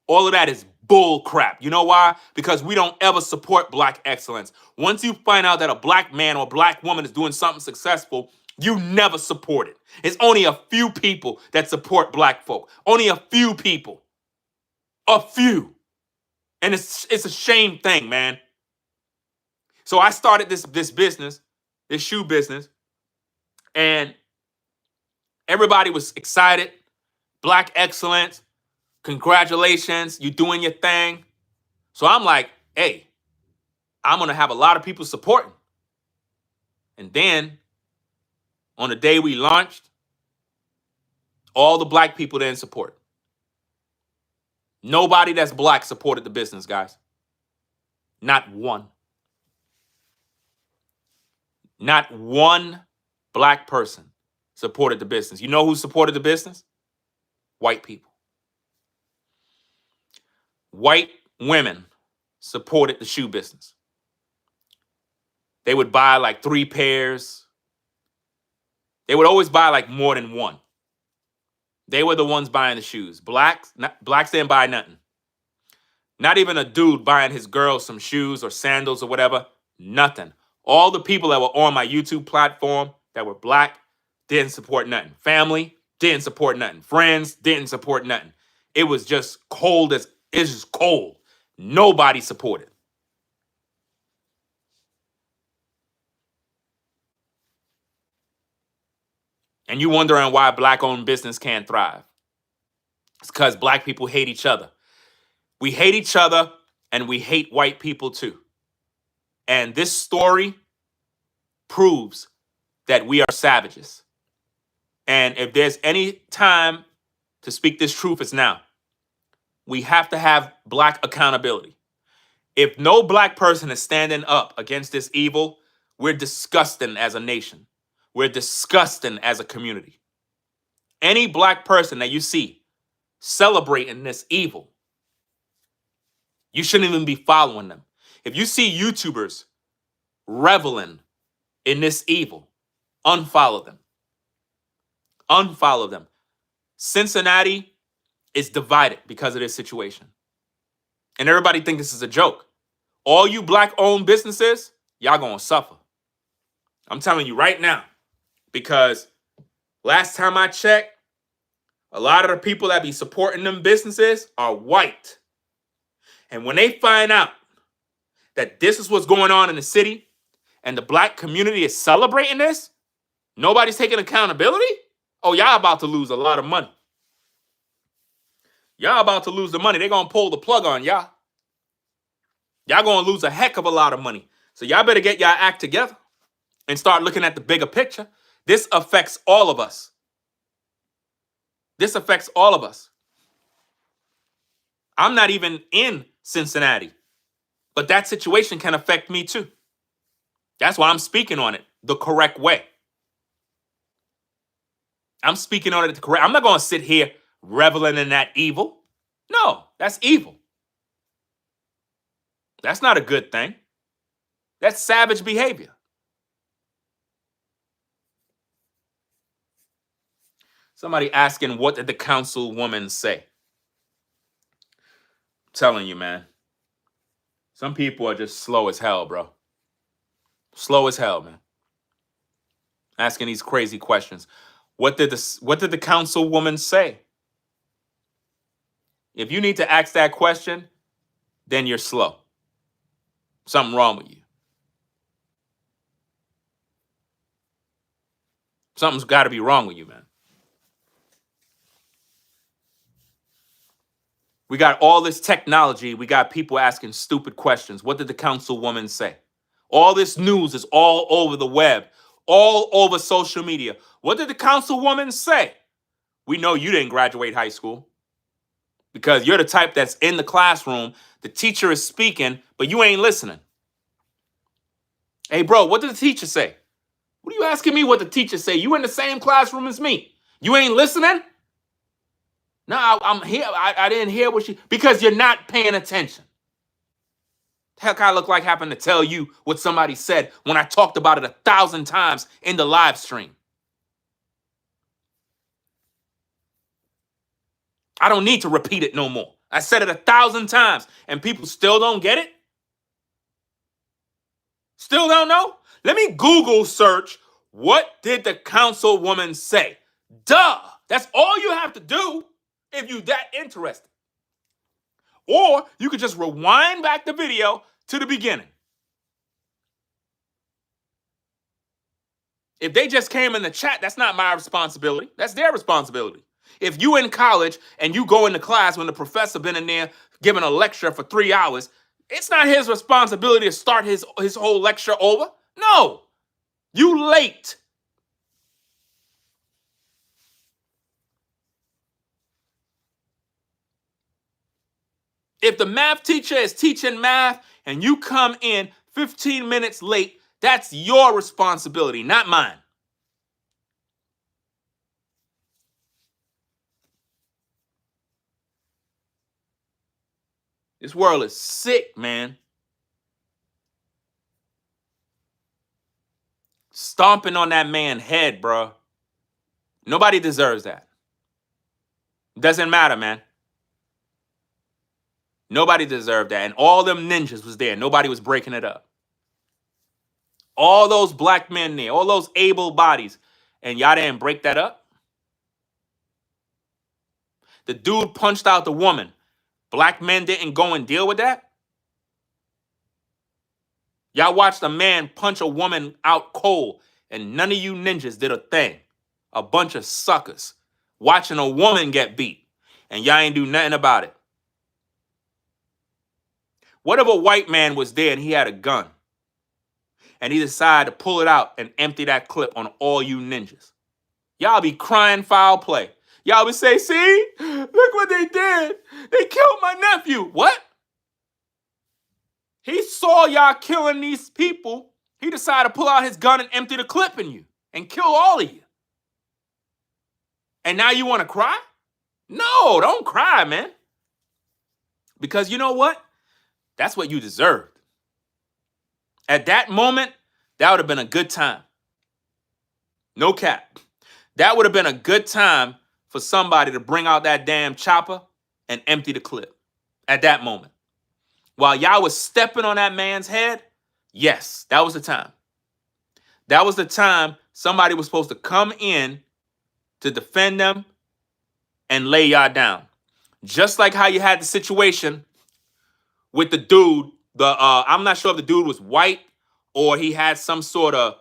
All of that is bull crap. You know why? Because we don't ever support black excellence. Once you find out that a black man or black woman is doing something successful, you never support it. It's only a few people that support black folk. Only a few people. A few. And it's a shame thing, man. So I started this business, this shoe business, and everybody was excited. Black excellence. Congratulations. You doing your thing. So I'm like, hey, I'm going to have a lot of people supporting. And then on the day we launched, all the black people didn't support. Nobody that's black supported the business, guys. Not one. Not one black person supported the business. You know who supported the business? White people. White women supported the shoe business. They would buy like 3 pairs. They would always buy like more than one. They were the ones buying the shoes. Blacks didn't buy nothing. Not even a dude buying his girl some shoes or sandals or whatever. Nothing. All the people that were on my YouTube platform that were black didn't support nothing. Family didn't support nothing. Friends didn't support nothing. It was just cold as it's just cold. Nobody supported. And you wondering why black-owned business can't thrive. It's because black people hate each other. We hate each other, and we hate white people too. And this story proves that we are savages. And if there's any time to speak this truth, it's now. We have to have black accountability. If no black person is standing up against this evil, we're disgusting as a nation. We're disgusting as a community. Any black person that you see celebrating this evil, you shouldn't even be following them. If you see YouTubers reveling in this evil, unfollow them. Unfollow them. Cincinnati is divided because of this situation. And everybody thinks this is a joke. All you black-owned businesses, y'all gonna suffer. I'm telling you right now. Because last time I checked, a lot of the people that be supporting them businesses are white. And when they find out that this is what's going on in the city and the black community is celebrating this, nobody's taking accountability? Oh, y'all about to lose a lot of money. Y'all about to lose the money. They're going to pull the plug on y'all. Y'all going to lose a heck of a lot of money. So y'all better get y'all act together and start looking at the bigger picture. This affects all of us. This affects all of us. I'm not even in Cincinnati, but that situation can affect me too. That's why I'm speaking on it the correct way. I'm speaking on it the correct. I'm not going to sit here reveling in that evil. No, that's evil. That's not a good thing. That's savage behavior. Somebody asking, what did the councilwoman say? I'm telling you, man. Some people are just slow as hell, bro. Slow as hell, man. Asking these crazy questions. What did the councilwoman say? If you need to ask that question, then you're slow. Something wrong with you. Something's got to be wrong with you, man. We got all this technology. We got people asking stupid questions. What did the councilwoman say? All this news is all over the web, all over social media. What did the councilwoman say? We know you didn't graduate high school because you're the type that's in the classroom. The teacher is speaking, but you ain't listening. Hey, bro, what did the teacher say? What are you asking me what the teacher say? You in the same classroom as me. You ain't listening? No, I'm here. I didn't hear what she... Because you're not paying attention. Heck, I look like having to tell you what somebody said when I talked about it 1,000 times in the live stream. I don't need to repeat it no more. I said it 1,000 times and people still don't get it? Still don't know? Let me Google search, what did the councilwoman say? Duh! That's all you have to do if you're that interested. Or you could just rewind back the video to the beginning. If they just came in the chat, that's not my responsibility. That's their responsibility. If you in college and you go into class when the professor been in there giving a lecture for 3 hours, it's not his responsibility to start his whole lecture over. No, you late. If the math teacher is teaching math and you come in 15 minutes late, that's your responsibility, not mine. This world is sick, man. Stomping on that man's head, bro. Nobody deserves that. Doesn't matter, man. Nobody deserved that. And all them ninjas was there. Nobody was breaking it up. All those black men there, all those able bodies, and y'all didn't break that up? the dude punched out the woman. Black men didn't go and deal with that? Y'all watched a man punch a woman out cold, and none of you ninjas did a thing. A bunch of suckers watching a woman get beat, and y'all ain't do nothing about it. What if a white man was there and he had a gun, and he decided to pull it out and empty that clip on all you ninjas? Y'all be crying foul play. Y'all would say, see, look what they did. They killed my nephew. What? He saw y'all killing these people. He decided to pull out his gun and empty the clip in you and kill all of you. And now you want to cry? No, don't cry, man. Because you know what? That's what you deserved. At that moment, that would have been a good time. No cap. That would have been a good time for somebody to bring out that damn chopper and empty the clip. At that moment. While y'all was stepping on that man's head, yes, that was the time. That was the time somebody was supposed to come in to defend them and lay y'all down. Just like how you had the situation with the dude. I'm not sure if the dude was white or he had some sort of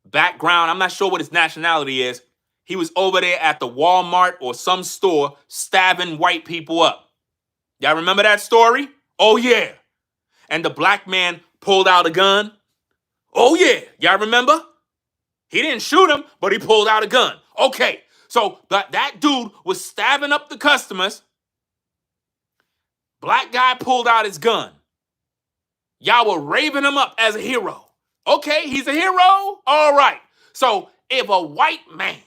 background. I'm not sure what his nationality is. He was over there at the Walmart or some store stabbing white people up. Y'all remember that story? Oh, yeah. And the black man pulled out a gun. Oh, yeah. Y'all remember? He didn't shoot him, but he pulled out a gun. Okay. So that dude was stabbing up the customers. Black guy pulled out his gun. Y'all were raving him up as a hero. Okay, he's a hero? All right. So if a white man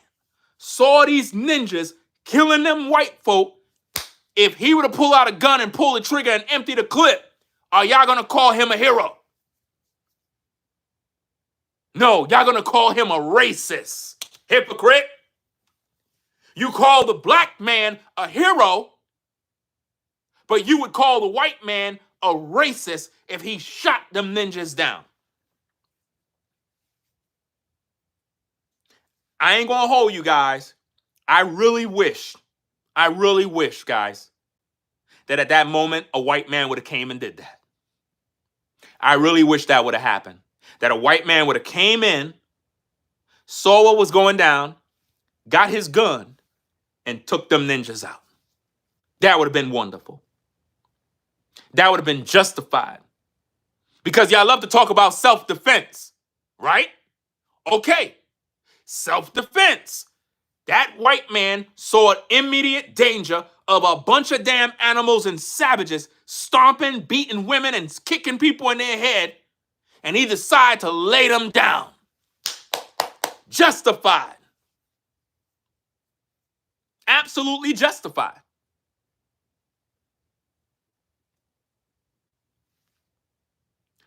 saw these ninjas killing them white folk, if he were to pull out a gun and pull the trigger and empty the clip, are y'all going to call him a hero? No, y'all going to call him a racist. Hypocrite. You call the black man a hero, but you would call the white man a racist if he shot them ninjas down. I ain't going to hold you guys. I really wish, guys, that at that moment, a white man would have came and did that. I really wish that would have happened. That a white man would have came in, saw what was going down, got his gun, and took them ninjas out. That would have been wonderful. That would have been justified. Because y'all love to talk about self-defense, right? Okay, self-defense. That white man saw immediate danger of a bunch of damn animals and savages stomping, beating women, and kicking people in their head, and he decided to lay them down. Justified. Absolutely justified.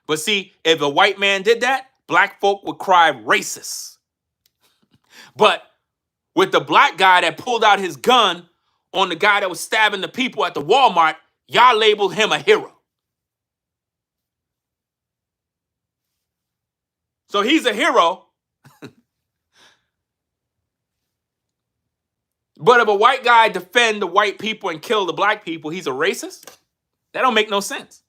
But see, if a white man did that, black folk would cry racist. But with the black guy that pulled out his gun on the guy that was stabbing the people at the Walmart, y'all labeled him a hero. So he's a hero. But if a white guy defend the white people and kill the black people, he's a racist? That don't make no sense.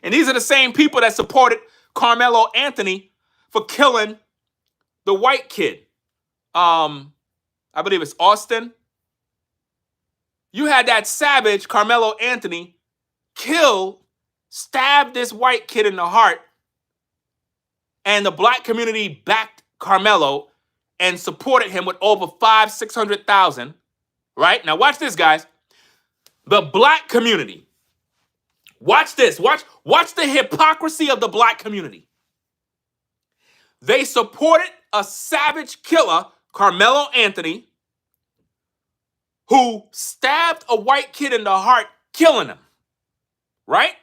And these are the same people that supported Carmelo Anthony for killing the white kid. I believe it's Austin. You had that savage, Carmelo Anthony, stab this white kid in the heart. And the black community backed Carmelo and supported him with over 600,000. Right? Now watch this, guys. The black community. Watch this. Watch the hypocrisy of the black community. They supported a savage killer, Carmelo Anthony, who stabbed a white kid in the heart, killing him. Right?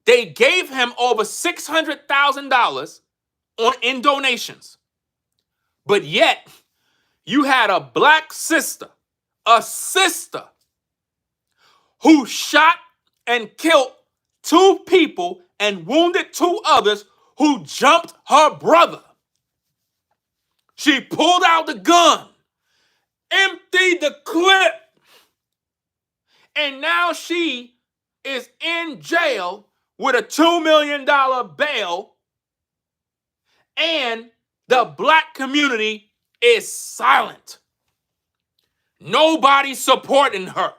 They gave him over $600,000 in donations. But yet, you had a black sister, who shot and killed 2 people and wounded 2 others who jumped her brother. She pulled out the gun emptied the clip. And now she is in jail with a $2 million bail, and the black community is silent. Nobody's supporting her.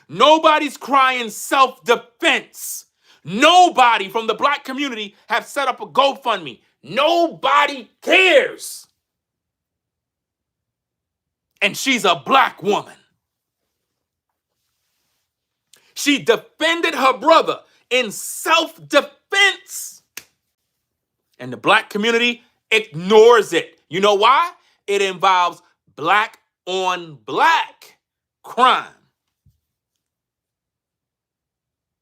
Nobody's crying self-defense. Nobody from the black community have set up a GoFundMe. Nobody cares. And she's a black woman. She defended her brother in self-defense. And the black community ignores it. You know why? It involves black on black crime.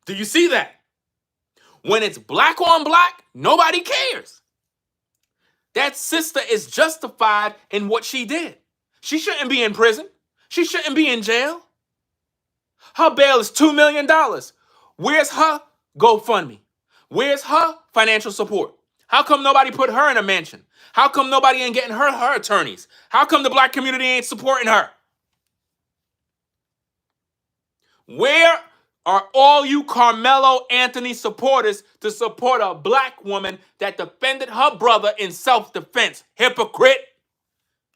Do you see that? When it's black on black, nobody cares. That sister is justified in what she did. She shouldn't be in prison. She shouldn't be in jail. Her bail is $2 million. Where's her GoFundMe? Where's her financial support? How come nobody put her in a mansion? How come nobody ain't getting her attorneys? How come the black community ain't supporting her? Where are all you Carmelo Anthony supporters to support a black woman that defended her brother in self-defense? Hypocrite.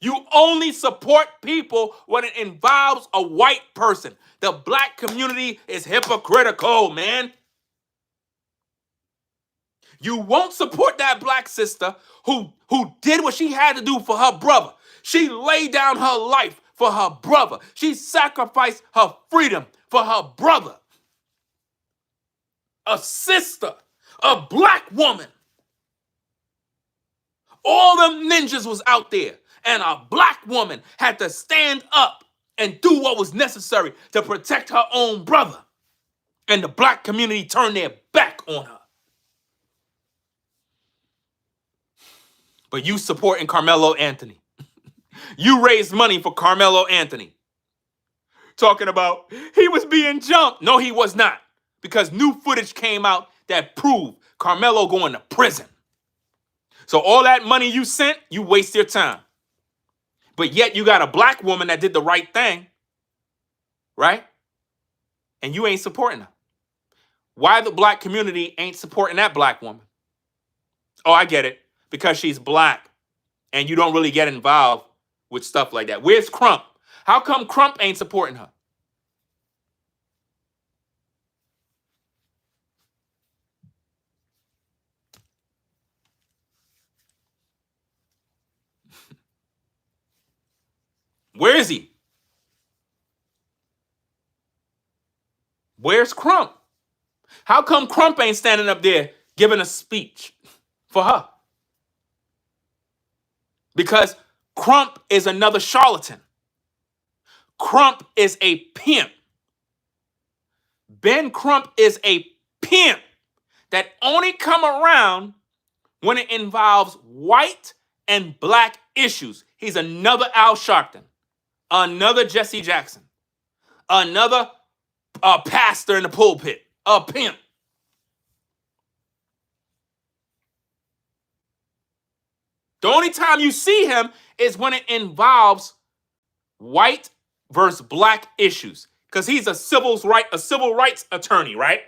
You only support people when it involves a white person. The black community is hypocritical, man. You won't support that black sister who did what she had to do for her brother. She laid down her life for her brother. She sacrificed her freedom for her brother. A sister, a black woman. All them ninjas was out there, and a black woman had to stand up and do what was necessary to protect her own brother. And the black community turned their back on her. But you supporting Carmelo Anthony. You raised money for Carmelo Anthony. Talking about he was being jumped. No, he was not. Because new footage came out that proved Carmelo going to prison. So all that money you sent, you waste your time. But yet you got a black woman that did the right thing, right? And you ain't supporting her. Why the black community ain't supporting that black woman? Oh, I get it. Because she's black and you don't really get involved with stuff like that. Where's Crump? How come Crump ain't supporting her? Where is he? Where's Crump? How come Crump ain't standing up there giving a speech for her? Because Crump is another charlatan. Crump is a pimp. Ben Crump is a pimp that only come around when it involves white and black issues. He's another Al Sharpton, another Jesse Jackson, another pastor in the pulpit, a pimp. The only time you see him is when it involves white versus black issues, because he's a civil rights attorney, right?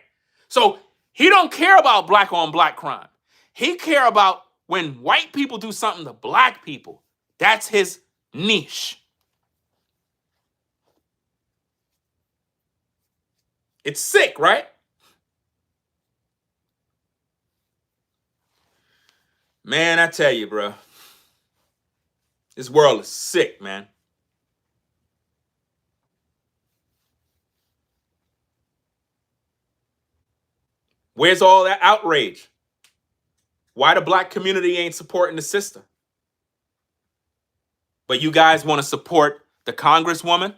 So he don't care about black on black crime. He care about when white people do something to black people. That's his niche. It's sick, right? Man, I tell you, bro. This world is sick, man. Where's all that outrage? Why the black community ain't supporting the sister? But you guys want to support the congresswoman?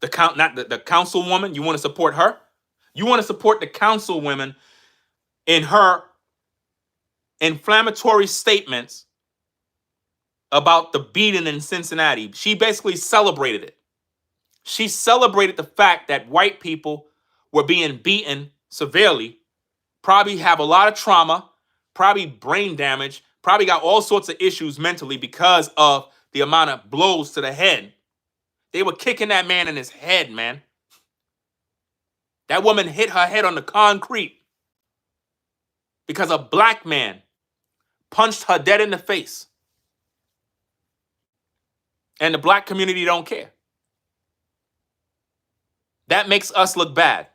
The councilwoman? You want to support her? You want to support the councilwoman in her inflammatory statements about the beating in Cincinnati. She basically celebrated it. She celebrated the fact that white people were being beaten severely, probably have a lot of trauma, probably brain damage, probably got all sorts of issues mentally because of the amount of blows to the head They were kicking that man in his head, man. That woman hit her head on the concrete because a black man punched her dead in the face. And the black community don't care. That makes us look bad,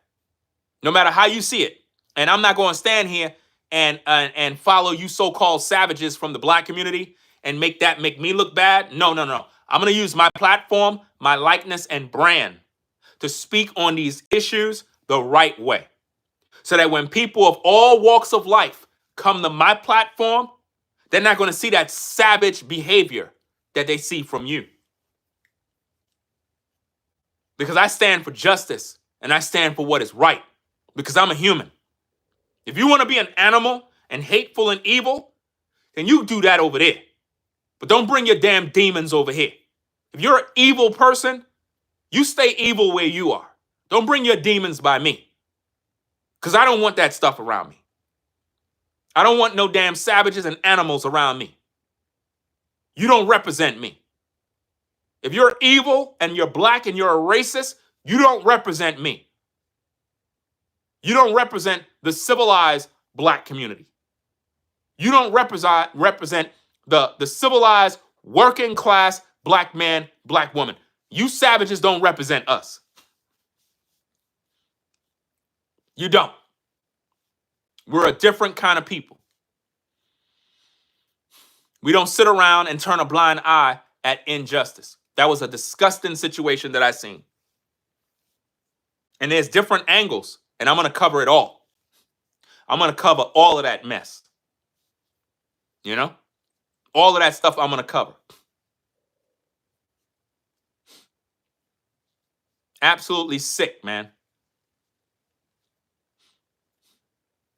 no matter how you see it. And I'm not going to stand here and follow you so-called savages from the black community and make me look bad. No. I'm going to use my platform, my likeness, and brand to speak on these issues the right way, so that when people of all walks of life come to my platform, they're not going to see that savage behavior that they see from you. Because I stand for justice and I stand for what is right, because I'm a human. If you want to be an animal and hateful and evil, then you do that over there. But don't bring your damn demons over here. If you're an evil person, you stay evil where you are. Don't bring your demons by me, because I don't want that stuff around me. I don't want no damn savages and animals around me. You don't represent me. If you're evil and you're black and you're a racist, you don't represent me. You don't represent the civilized black community. You don't represent the civilized working class black man, black woman. You savages don't represent us. You don't. We're a different kind of people. We don't sit around and turn a blind eye at injustice. That was a disgusting situation that I seen. And there's different angles, and I'm going to cover it all. I'm going to cover all of that mess. You know? All of that stuff I'm going to cover. Absolutely sick, man.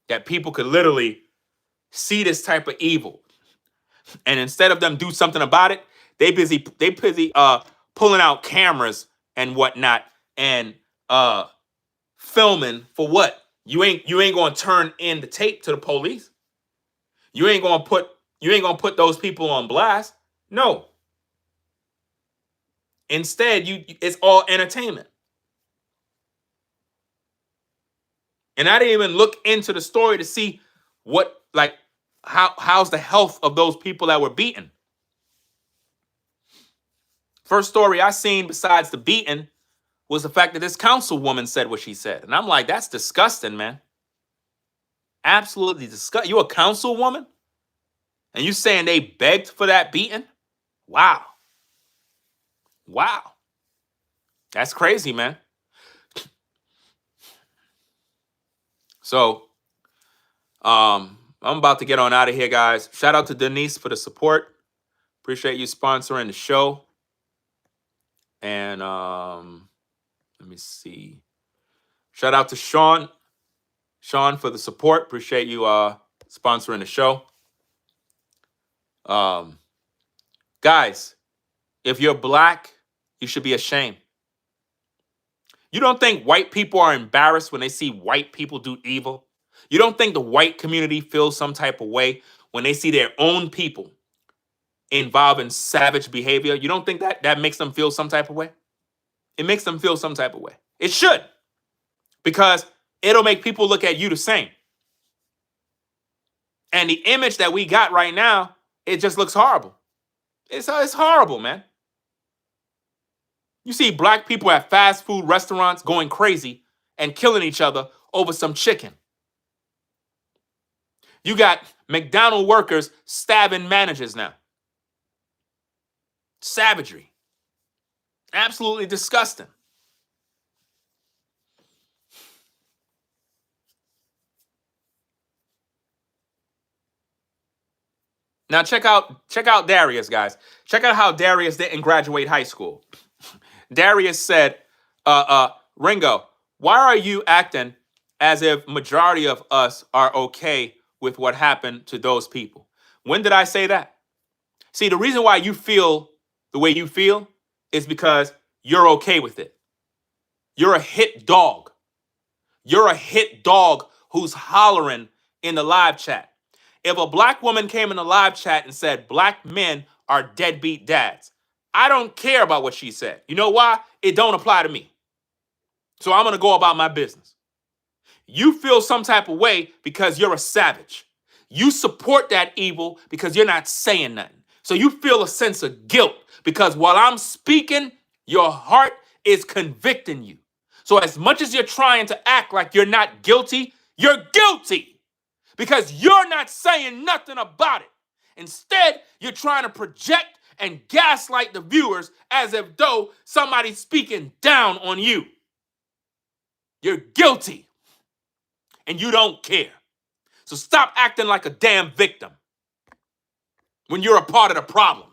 That people could literally see this type of evil, and instead of them do something about it, they busy pulling out cameras and whatnot and filming for what? You ain't gonna turn in the tape to the police. You ain't gonna put those people on blast. No. Instead, it's all entertainment. And I didn't even look into the story to see how's the health of those people that were beaten. First story I seen besides the beating was the fact that this councilwoman said what she said. And I'm like, that's disgusting, man. Absolutely disgusting. You a councilwoman? And you saying they begged for that beating? Wow. Wow. That's crazy, man. So, I'm about to get on out of here, guys. Shout out to Denise for the support. Appreciate you sponsoring the show. And let me see. Shout out to Sean. Sean for the support. Appreciate you sponsoring the show. Guys, if you're black, you should be ashamed. You don't think white people are embarrassed when they see white people do evil? You don't think the white community feels some type of way when they see their own people involved in savage behavior? You don't think that makes them feel some type of way? It makes them feel some type of way. It should. Because it'll make people look at you the same. And the image that we got right now, it just looks horrible. It's horrible, man. You see black people at fast food restaurants going crazy and killing each other over some chicken. You got McDonald's workers stabbing managers now. Savagery. Absolutely disgusting. Now check out Darius, guys. Check out how Darius didn't graduate high school. Darius said, Ringo, why are you acting as if majority of us are okay with what happened to those people? When did I say that? See, the reason why you feel the way you feel is because you're okay with it. You're a hit dog. You're a hit dog who's hollering in the live chat. If a black woman came in the live chat and said black men are deadbeat dads, I don't care about what she said. You know why? It don't apply to me. So I'm going to go about my business. You feel some type of way because you're a savage. You support that evil because you're not saying nothing. So you feel a sense of guilt because while I'm speaking, your heart is convicting you. So as much as you're trying to act like you're not guilty, you're guilty because you're not saying nothing about it. Instead, you're trying to project and gaslight the viewers as if though somebody's speaking down on you. You're guilty and you don't care. So stop acting like a damn victim when you're a part of the problem.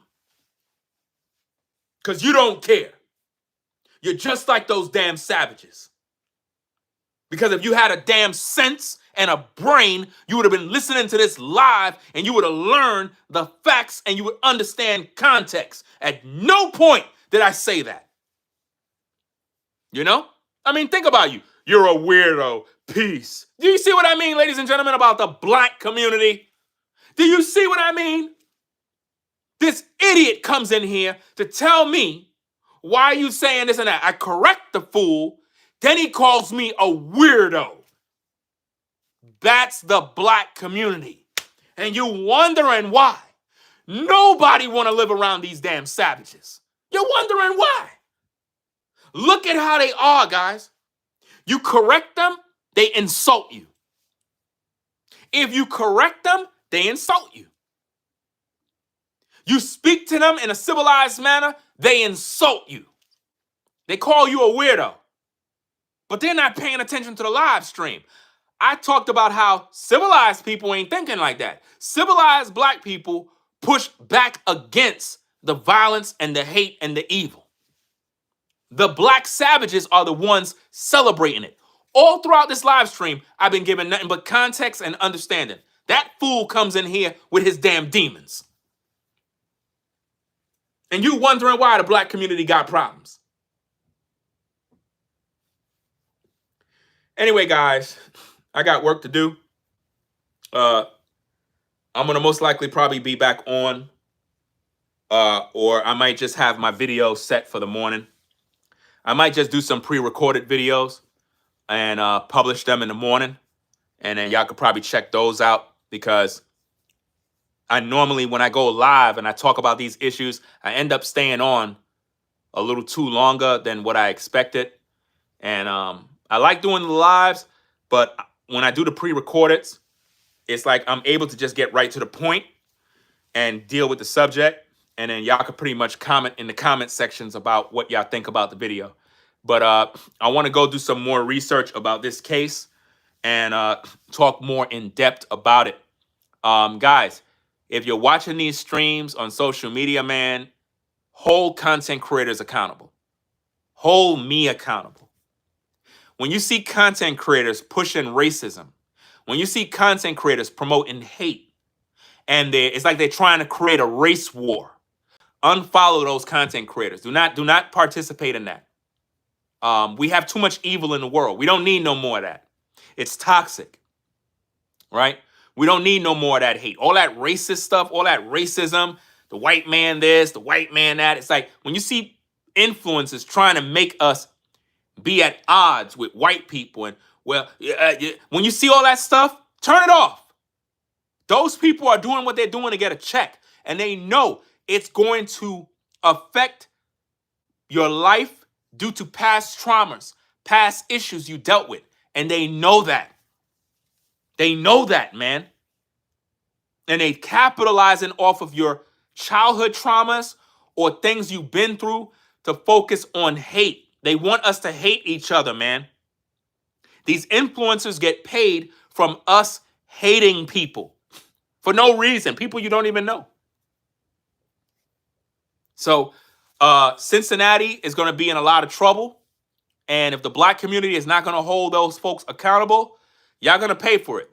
Because you don't care. You're just like those damn savages. Because if you had a damn sense and a brain, you would have been listening to this live and you would have learned the facts and you would understand context. At no point did I say that. You know? I mean, think about you. You're a weirdo. Peace. Do you see what I mean, ladies and gentlemen, about the black community? Do you see what I mean? This idiot comes in here to tell me, why are you saying this and that? I correct the fool. Then he calls me a weirdo. That's the black community. And you wondering why. Nobody want to live around these damn savages. You're wondering why. Look at how they are, guys. You correct them, they insult you. If you correct them, they insult you. You speak to them in a civilized manner, they insult you. They call you a weirdo. But they're not paying attention to the live stream. I talked about how civilized people ain't thinking like that. Civilized black people push back against the violence and the hate and the evil. The black savages are the ones celebrating it. All throughout this live stream, I've been giving nothing but context and understanding. That fool comes in here with his damn demons. And you wondering why the black community got problems. Anyway, guys, I got work to do. I'm going to most likely probably be back on. Or I might just have my video set for the morning. I might just do some pre-recorded videos and publish them in the morning. And then y'all could probably check those out because I normally, when I go live and I talk about these issues, I end up staying on a little too longer than what I expected. And I like doing the lives, but when I do the pre-recordeds, it's like I'm able to just get right to the point and deal with the subject. And then y'all could pretty much comment in the comment sections about what y'all think about the video. But I want to go do some more research about this case and talk more in depth about it. Guys, if you're watching these streams on social media, man, hold content creators accountable. Hold me accountable. When you see content creators pushing racism, when you see content creators promoting hate, and it's like they're trying to create a race war, unfollow those content creators. Do not participate in that. We have too much evil in the world. We don't need no more of that. It's toxic, right? We don't need no more of that hate. All that racist stuff, all that racism, the white man this, the white man that. It's like when you see influencers trying to make us be at odds with white people. And when you see all that stuff, turn it off. Those people are doing what they're doing to get a check. And they know it's going to affect your life due to past traumas, past issues you dealt with. And they know that. They know that, man. And they capitalizing off of your childhood traumas or things you've been through to focus on hate. They want us to hate each other, man. These influencers get paid from us hating people for no reason. People you don't even know. So Cincinnati is going to be in a lot of trouble. And if the black community is not going to hold those folks accountable, y'all going to pay for it.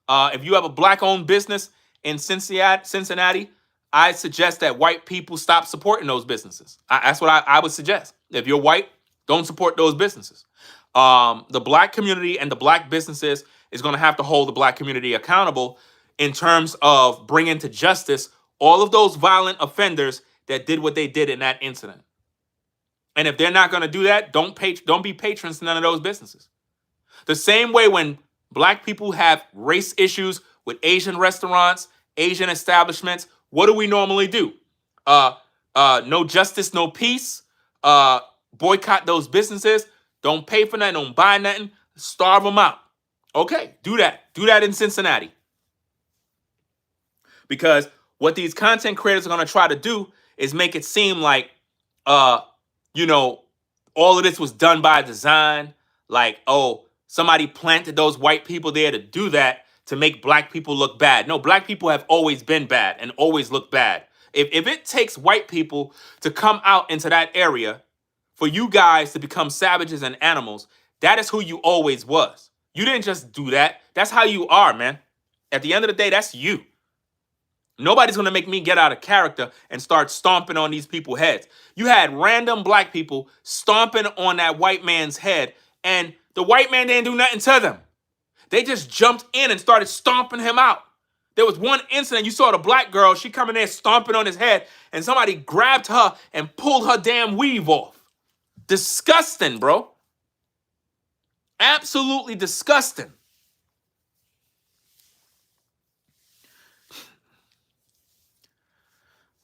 If you have a black-owned business in Cincinnati, I suggest that white people stop supporting those businesses. That's what I would suggest. If you're white, don't support those businesses. The black community and the black businesses is going to have to hold the black community accountable in terms of bringing to justice all of those violent offenders that did what they did in that incident. And if they're not going to do that, don't be patrons to none of those businesses. The same way when black people have race issues with Asian restaurants, Asian establishments, what do we normally do? No justice, no peace. Boycott those businesses. Don't pay for nothing. Don't buy nothing. Starve them out. Okay, do that. Do that in Cincinnati. Because what these content creators are going to try to do is make it seem like, you know, all of this was done by design. Like, oh, somebody planted those white people there to do that to make black people look bad. No, black people have always been bad and always look bad. If it takes white people to come out into that area for you guys to become savages and animals, that is who you always was. You didn't just do that. That's how you are, man. At the end of the day, that's you. Nobody's going to make me get out of character and start stomping on these people's heads. You had random black people stomping on that white man's head, and the white man didn't do nothing to them. They just jumped in and started stomping him out. There was one incident, you saw the black girl, she coming there stomping on his head, and somebody grabbed her and pulled her damn weave off. Disgusting, bro. Absolutely disgusting.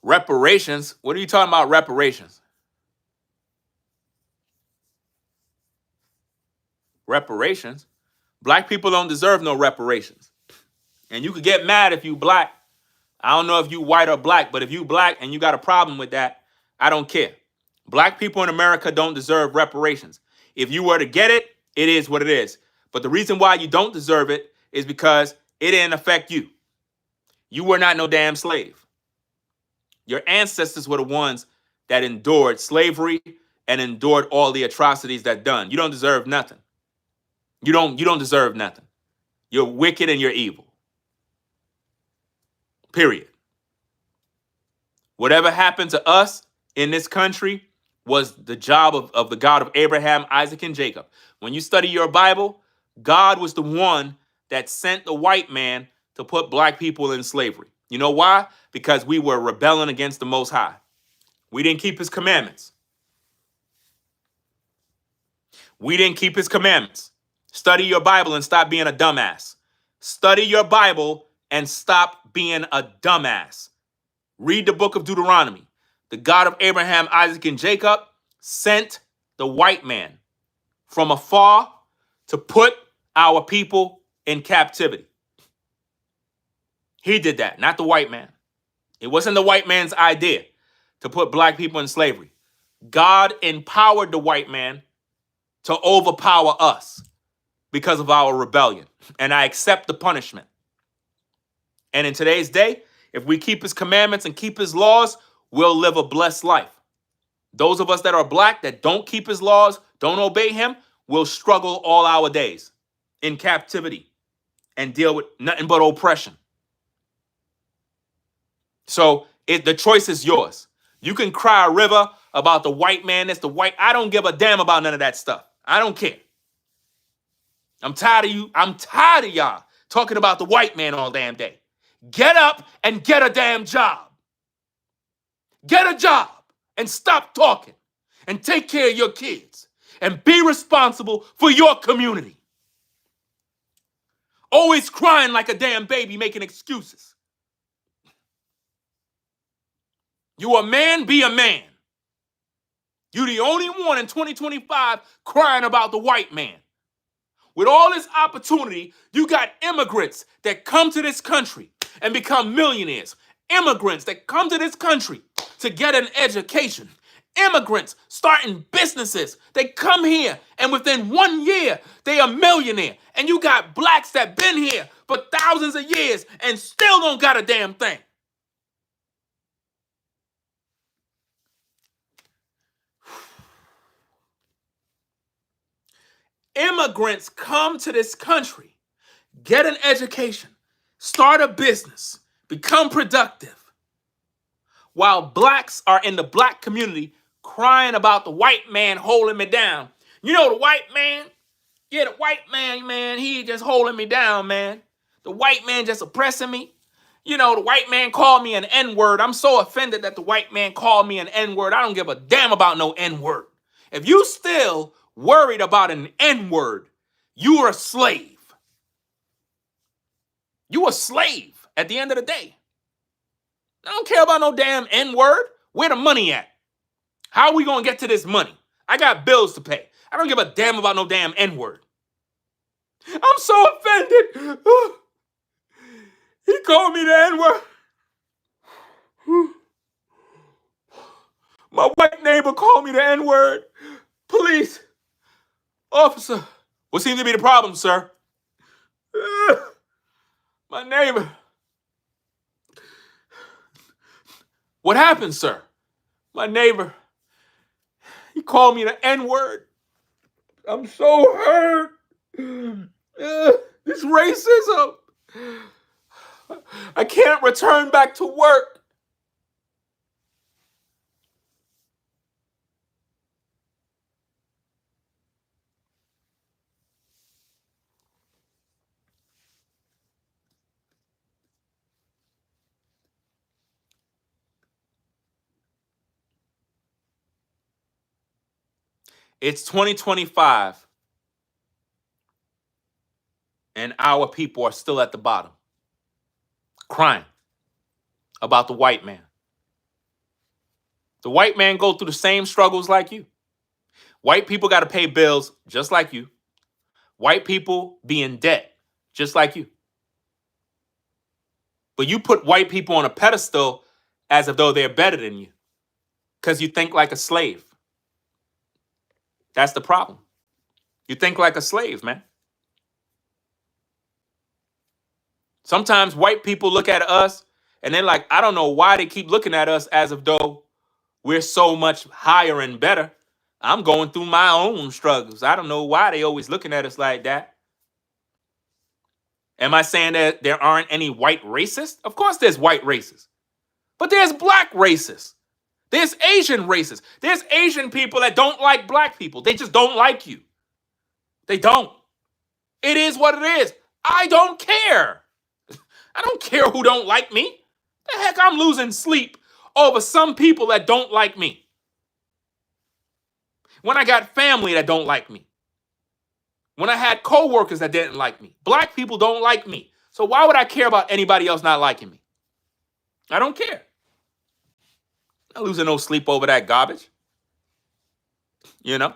Reparations? What are you talking about, reparations? Reparations? Black people don't deserve no reparations. And you could get mad if you black. I don't know if you white or black, but if you black and you got a problem with that, I don't care. Black people in America don't deserve reparations. If you were to get it, it is what it is. But the reason why you don't deserve it is because it didn't affect you. You were not no damn slave. Your ancestors were the ones that endured slavery and endured all the atrocities that done. You don't deserve nothing. You don't deserve nothing. You're wicked and you're evil. Period. Whatever happened to us in this country was the job of the God of Abraham, Isaac, and Jacob. When you study your Bible, God was the one that sent the white man to put black people in slavery. You know why? Because we were rebelling against the Most High. We didn't keep his commandments. We didn't keep his commandments. Study your Bible and stop being a dumbass. Study your Bible and stop being a dumbass. Read the book of Deuteronomy. The God of Abraham, Isaac, and Jacob sent the white man from afar to put our people in captivity. He did that, not the white man. It wasn't the white man's idea to put black people in slavery. God empowered the white man to overpower us because of our rebellion. And I accept the punishment. And in today's day, if we keep his commandments and keep his laws, we'll live a blessed life. Those of us that are black that don't keep his laws, don't obey him, will struggle all our days in captivity and deal with nothing but oppression. So the choice is yours. You can cry a river about the white man, that's the white. I don't give a damn about none of that stuff. I don't care. I'm tired of you. I'm tired of y'all talking about the white man all damn day. Get up and get a damn job. Get a job and stop talking and take care of your kids and be responsible for your community. Always crying like a damn baby making excuses. You a man, be a man. You the only one in 2025 crying about the white man. With all this opportunity, you got immigrants that come to this country and become millionaires. Immigrants that come to this country to get an education. Immigrants starting businesses. They come here and within 1 year, they are millionaire. And you got blacks that been here for thousands of years and still don't got a damn thing. Immigrants come to this country, get an education, start a business, become productive, while blacks are in the black community crying about the white man holding me down. You know the white man? Yeah, the white man, he just holding me down, man. The white man just oppressing me. You know, the white man called me an N-word. I'm so offended that the white man called me an N-word. I don't give a damn about no N-word. If you still worried about an N-word, you are a slave. You a slave at the end of the day. I don't care about no damn N-word. Where the money at? How are we going to get to this money? I got bills to pay. I don't give a damn about no damn N-word. I'm so offended. He called me the N-word. My white neighbor called me the N-word. Police. Officer. What seems to be the problem, sir? My neighbor. What happened, sir? My neighbor. He called me the N-word. I'm so hurt. This racism. I can't return back to work. It's 2025, and our people are still at the bottom, crying about the white man. The white man go through the same struggles like you. White people got to pay bills just like you. White people be in debt just like you. But you put white people on a pedestal as if though they're better than you because you think like a slave. That's the problem. You think like a slave, man. Sometimes white people look at us and they're like, I don't know why they keep looking at us as if though we're so much higher and better. I'm going through my own struggles. I don't know why they always looking at us like that. Am I saying that there aren't any white racists? Of course there's white racists. But there's black racists. There's Asian racists. There's Asian people that don't like black people. They just don't like you. They don't. It is what it is. I don't care. I don't care who don't like me. The heck, I'm losing sleep over some people that don't like me. When I got family that don't like me. When I had coworkers that didn't like me. Black people don't like me. So why would I care about anybody else not liking me? I don't care. I'm not losing no sleep over that garbage. You know?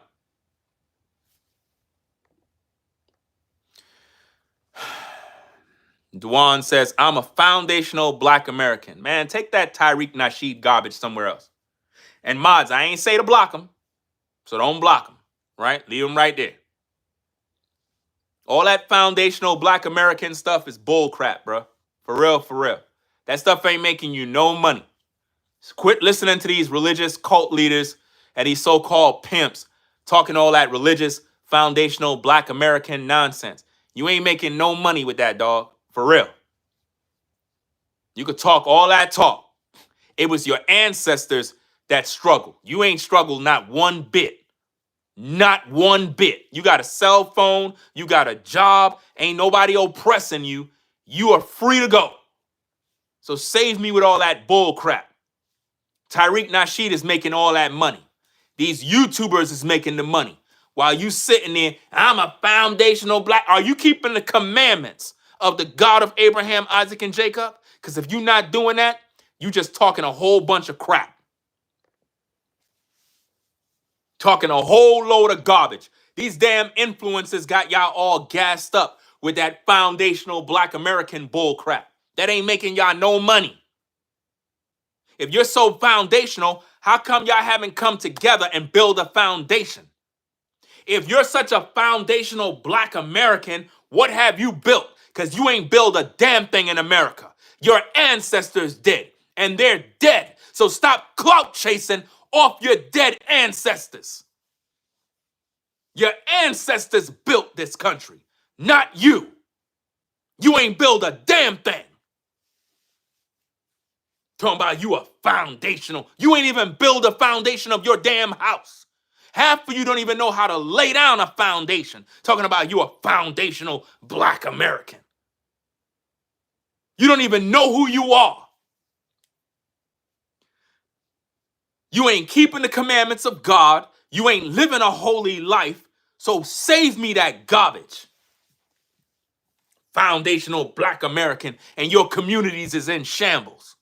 Duan says, I'm a foundational black American. Man, take that Tariq Nasheed garbage somewhere else. And mods, I ain't say to block them. So don't block them, right? Leave them right there. All that foundational black American stuff is bull crap, bro. For real, for real. That stuff ain't making you no money. So quit listening to these religious cult leaders and these so-called pimps talking all that religious, foundational black American nonsense. You ain't making no money with that, dog. For real. You could talk all that talk. It was your ancestors that struggled. You ain't struggled not one bit. Not one bit. You got a cell phone. You got a job. Ain't nobody oppressing you. You are free to go. So save me with all that bull crap. Tariq Nasheed is making all that money. These YouTubers is making the money. While you sitting there, I'm a foundational black. Are you keeping the commandments of the God of Abraham, Isaac, and Jacob? Because if you're not doing that, you just talking a whole bunch of crap. Talking a whole load of garbage. These damn influencers got y'all all gassed up with that foundational black American bull crap. That ain't making y'all no money. If you're so foundational, how come y'all haven't come together and build a foundation? If you're such a foundational black American, what have you built? Because you ain't built a damn thing in America. Your ancestors did, and they're dead. So stop clout chasing off your dead ancestors. Your ancestors built this country, not you. You ain't built a damn thing. Talking about you a foundational. You ain't even build a foundation of your damn house. Half of you don't even know how to lay down a foundation. Talking about you a foundational black American. You don't even know who you are. You ain't keeping the commandments of God. You ain't living a holy life. So save me that garbage. Foundational Black American, and your communities is in shambles.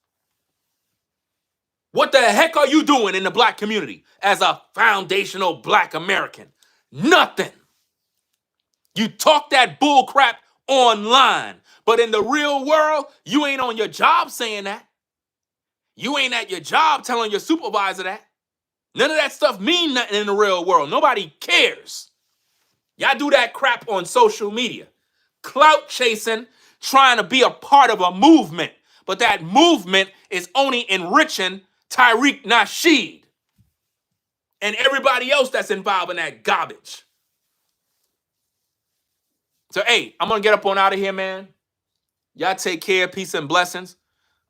What the heck are you doing in the Black community as a foundational Black American? Nothing. You talk that bull crap online, but in the real world, you ain't on your job saying that. You ain't at your job telling your supervisor that. None of that stuff mean nothing in the real world. Nobody cares. Y'all do that crap on social media. Clout chasing, trying to be a part of a movement. But that movement is only enriching Tariq Nasheed and everybody else that's involved in that garbage. So, hey, I'm going to get up on out of here, man. Y'all take care. Peace and blessings.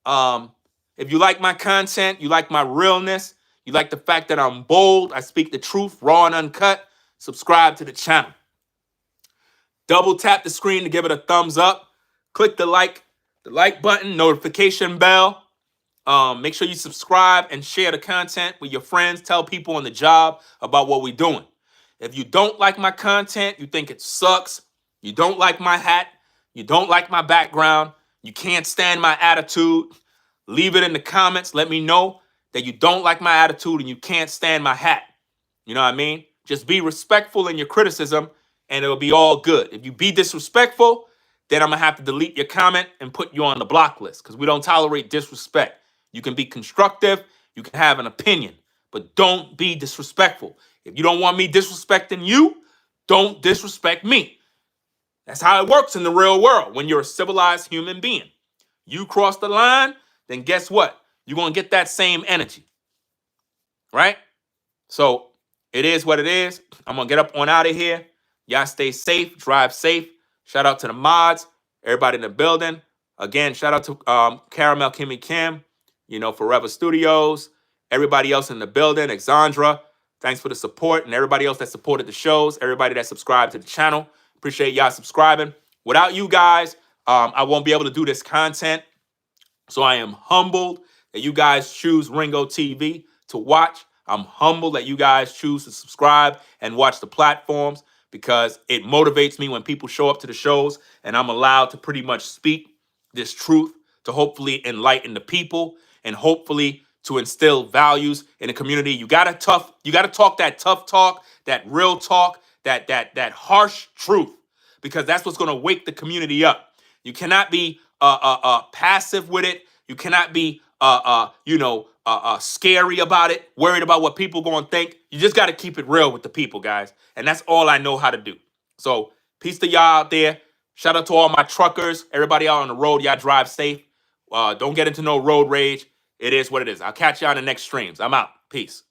If you like my content, you like my realness, you like the fact that I'm bold, I speak the truth, raw and uncut, subscribe to the channel. Double tap the screen to give it a thumbs up. Click the like button, notification bell. Make sure you subscribe and share the content with your friends. Tell people on the job about what we're doing. If you don't like my content, you think it sucks, you don't like my hat, you don't like my background, you can't stand my attitude, leave it in the comments. Let me know that you don't like my attitude and you can't stand my hat. You know what I mean? Just be respectful in your criticism and it'll be all good. If you be disrespectful, then I'm going to have to delete your comment and put you on the block list because we don't tolerate disrespect. You can be constructive, you can have an opinion, but don't be disrespectful. If you don't want me disrespecting you, don't disrespect me. That's how it works in the real world when you're a civilized human being. You cross the line, then guess what? You're going to get that same energy, right? So it is what it is. I'm going to get up on out of here. Y'all stay safe, drive safe. Shout out to the mods, everybody in the building. Again, shout out to Caramel Kimmy Kim, Forever Studios, everybody else in the building, Exandra. Thanks for the support and everybody else that supported the shows, everybody that subscribed to the channel. Appreciate y'all subscribing. Without you guys, I won't be able to do this content. So I am humbled that you guys choose Ringo TV to watch. I'm humbled that you guys choose to subscribe and watch the platforms because it motivates me when people show up to the shows and I'm allowed to pretty much speak this truth to hopefully enlighten the people and hopefully to instill values in the community. You gotta talk that tough talk, that real talk, that harsh truth, because that's what's gonna wake the community up. You cannot be passive with it. You cannot be scary about it, worried about what people gonna think. You just gotta keep it real with the people, guys. And that's all I know how to do. So peace to y'all out there. Shout out to all my truckers, everybody out on the road. Y'all drive safe. Don't get into no road rage. It is what it is. I'll catch y'all in the next streams. I'm out. Peace.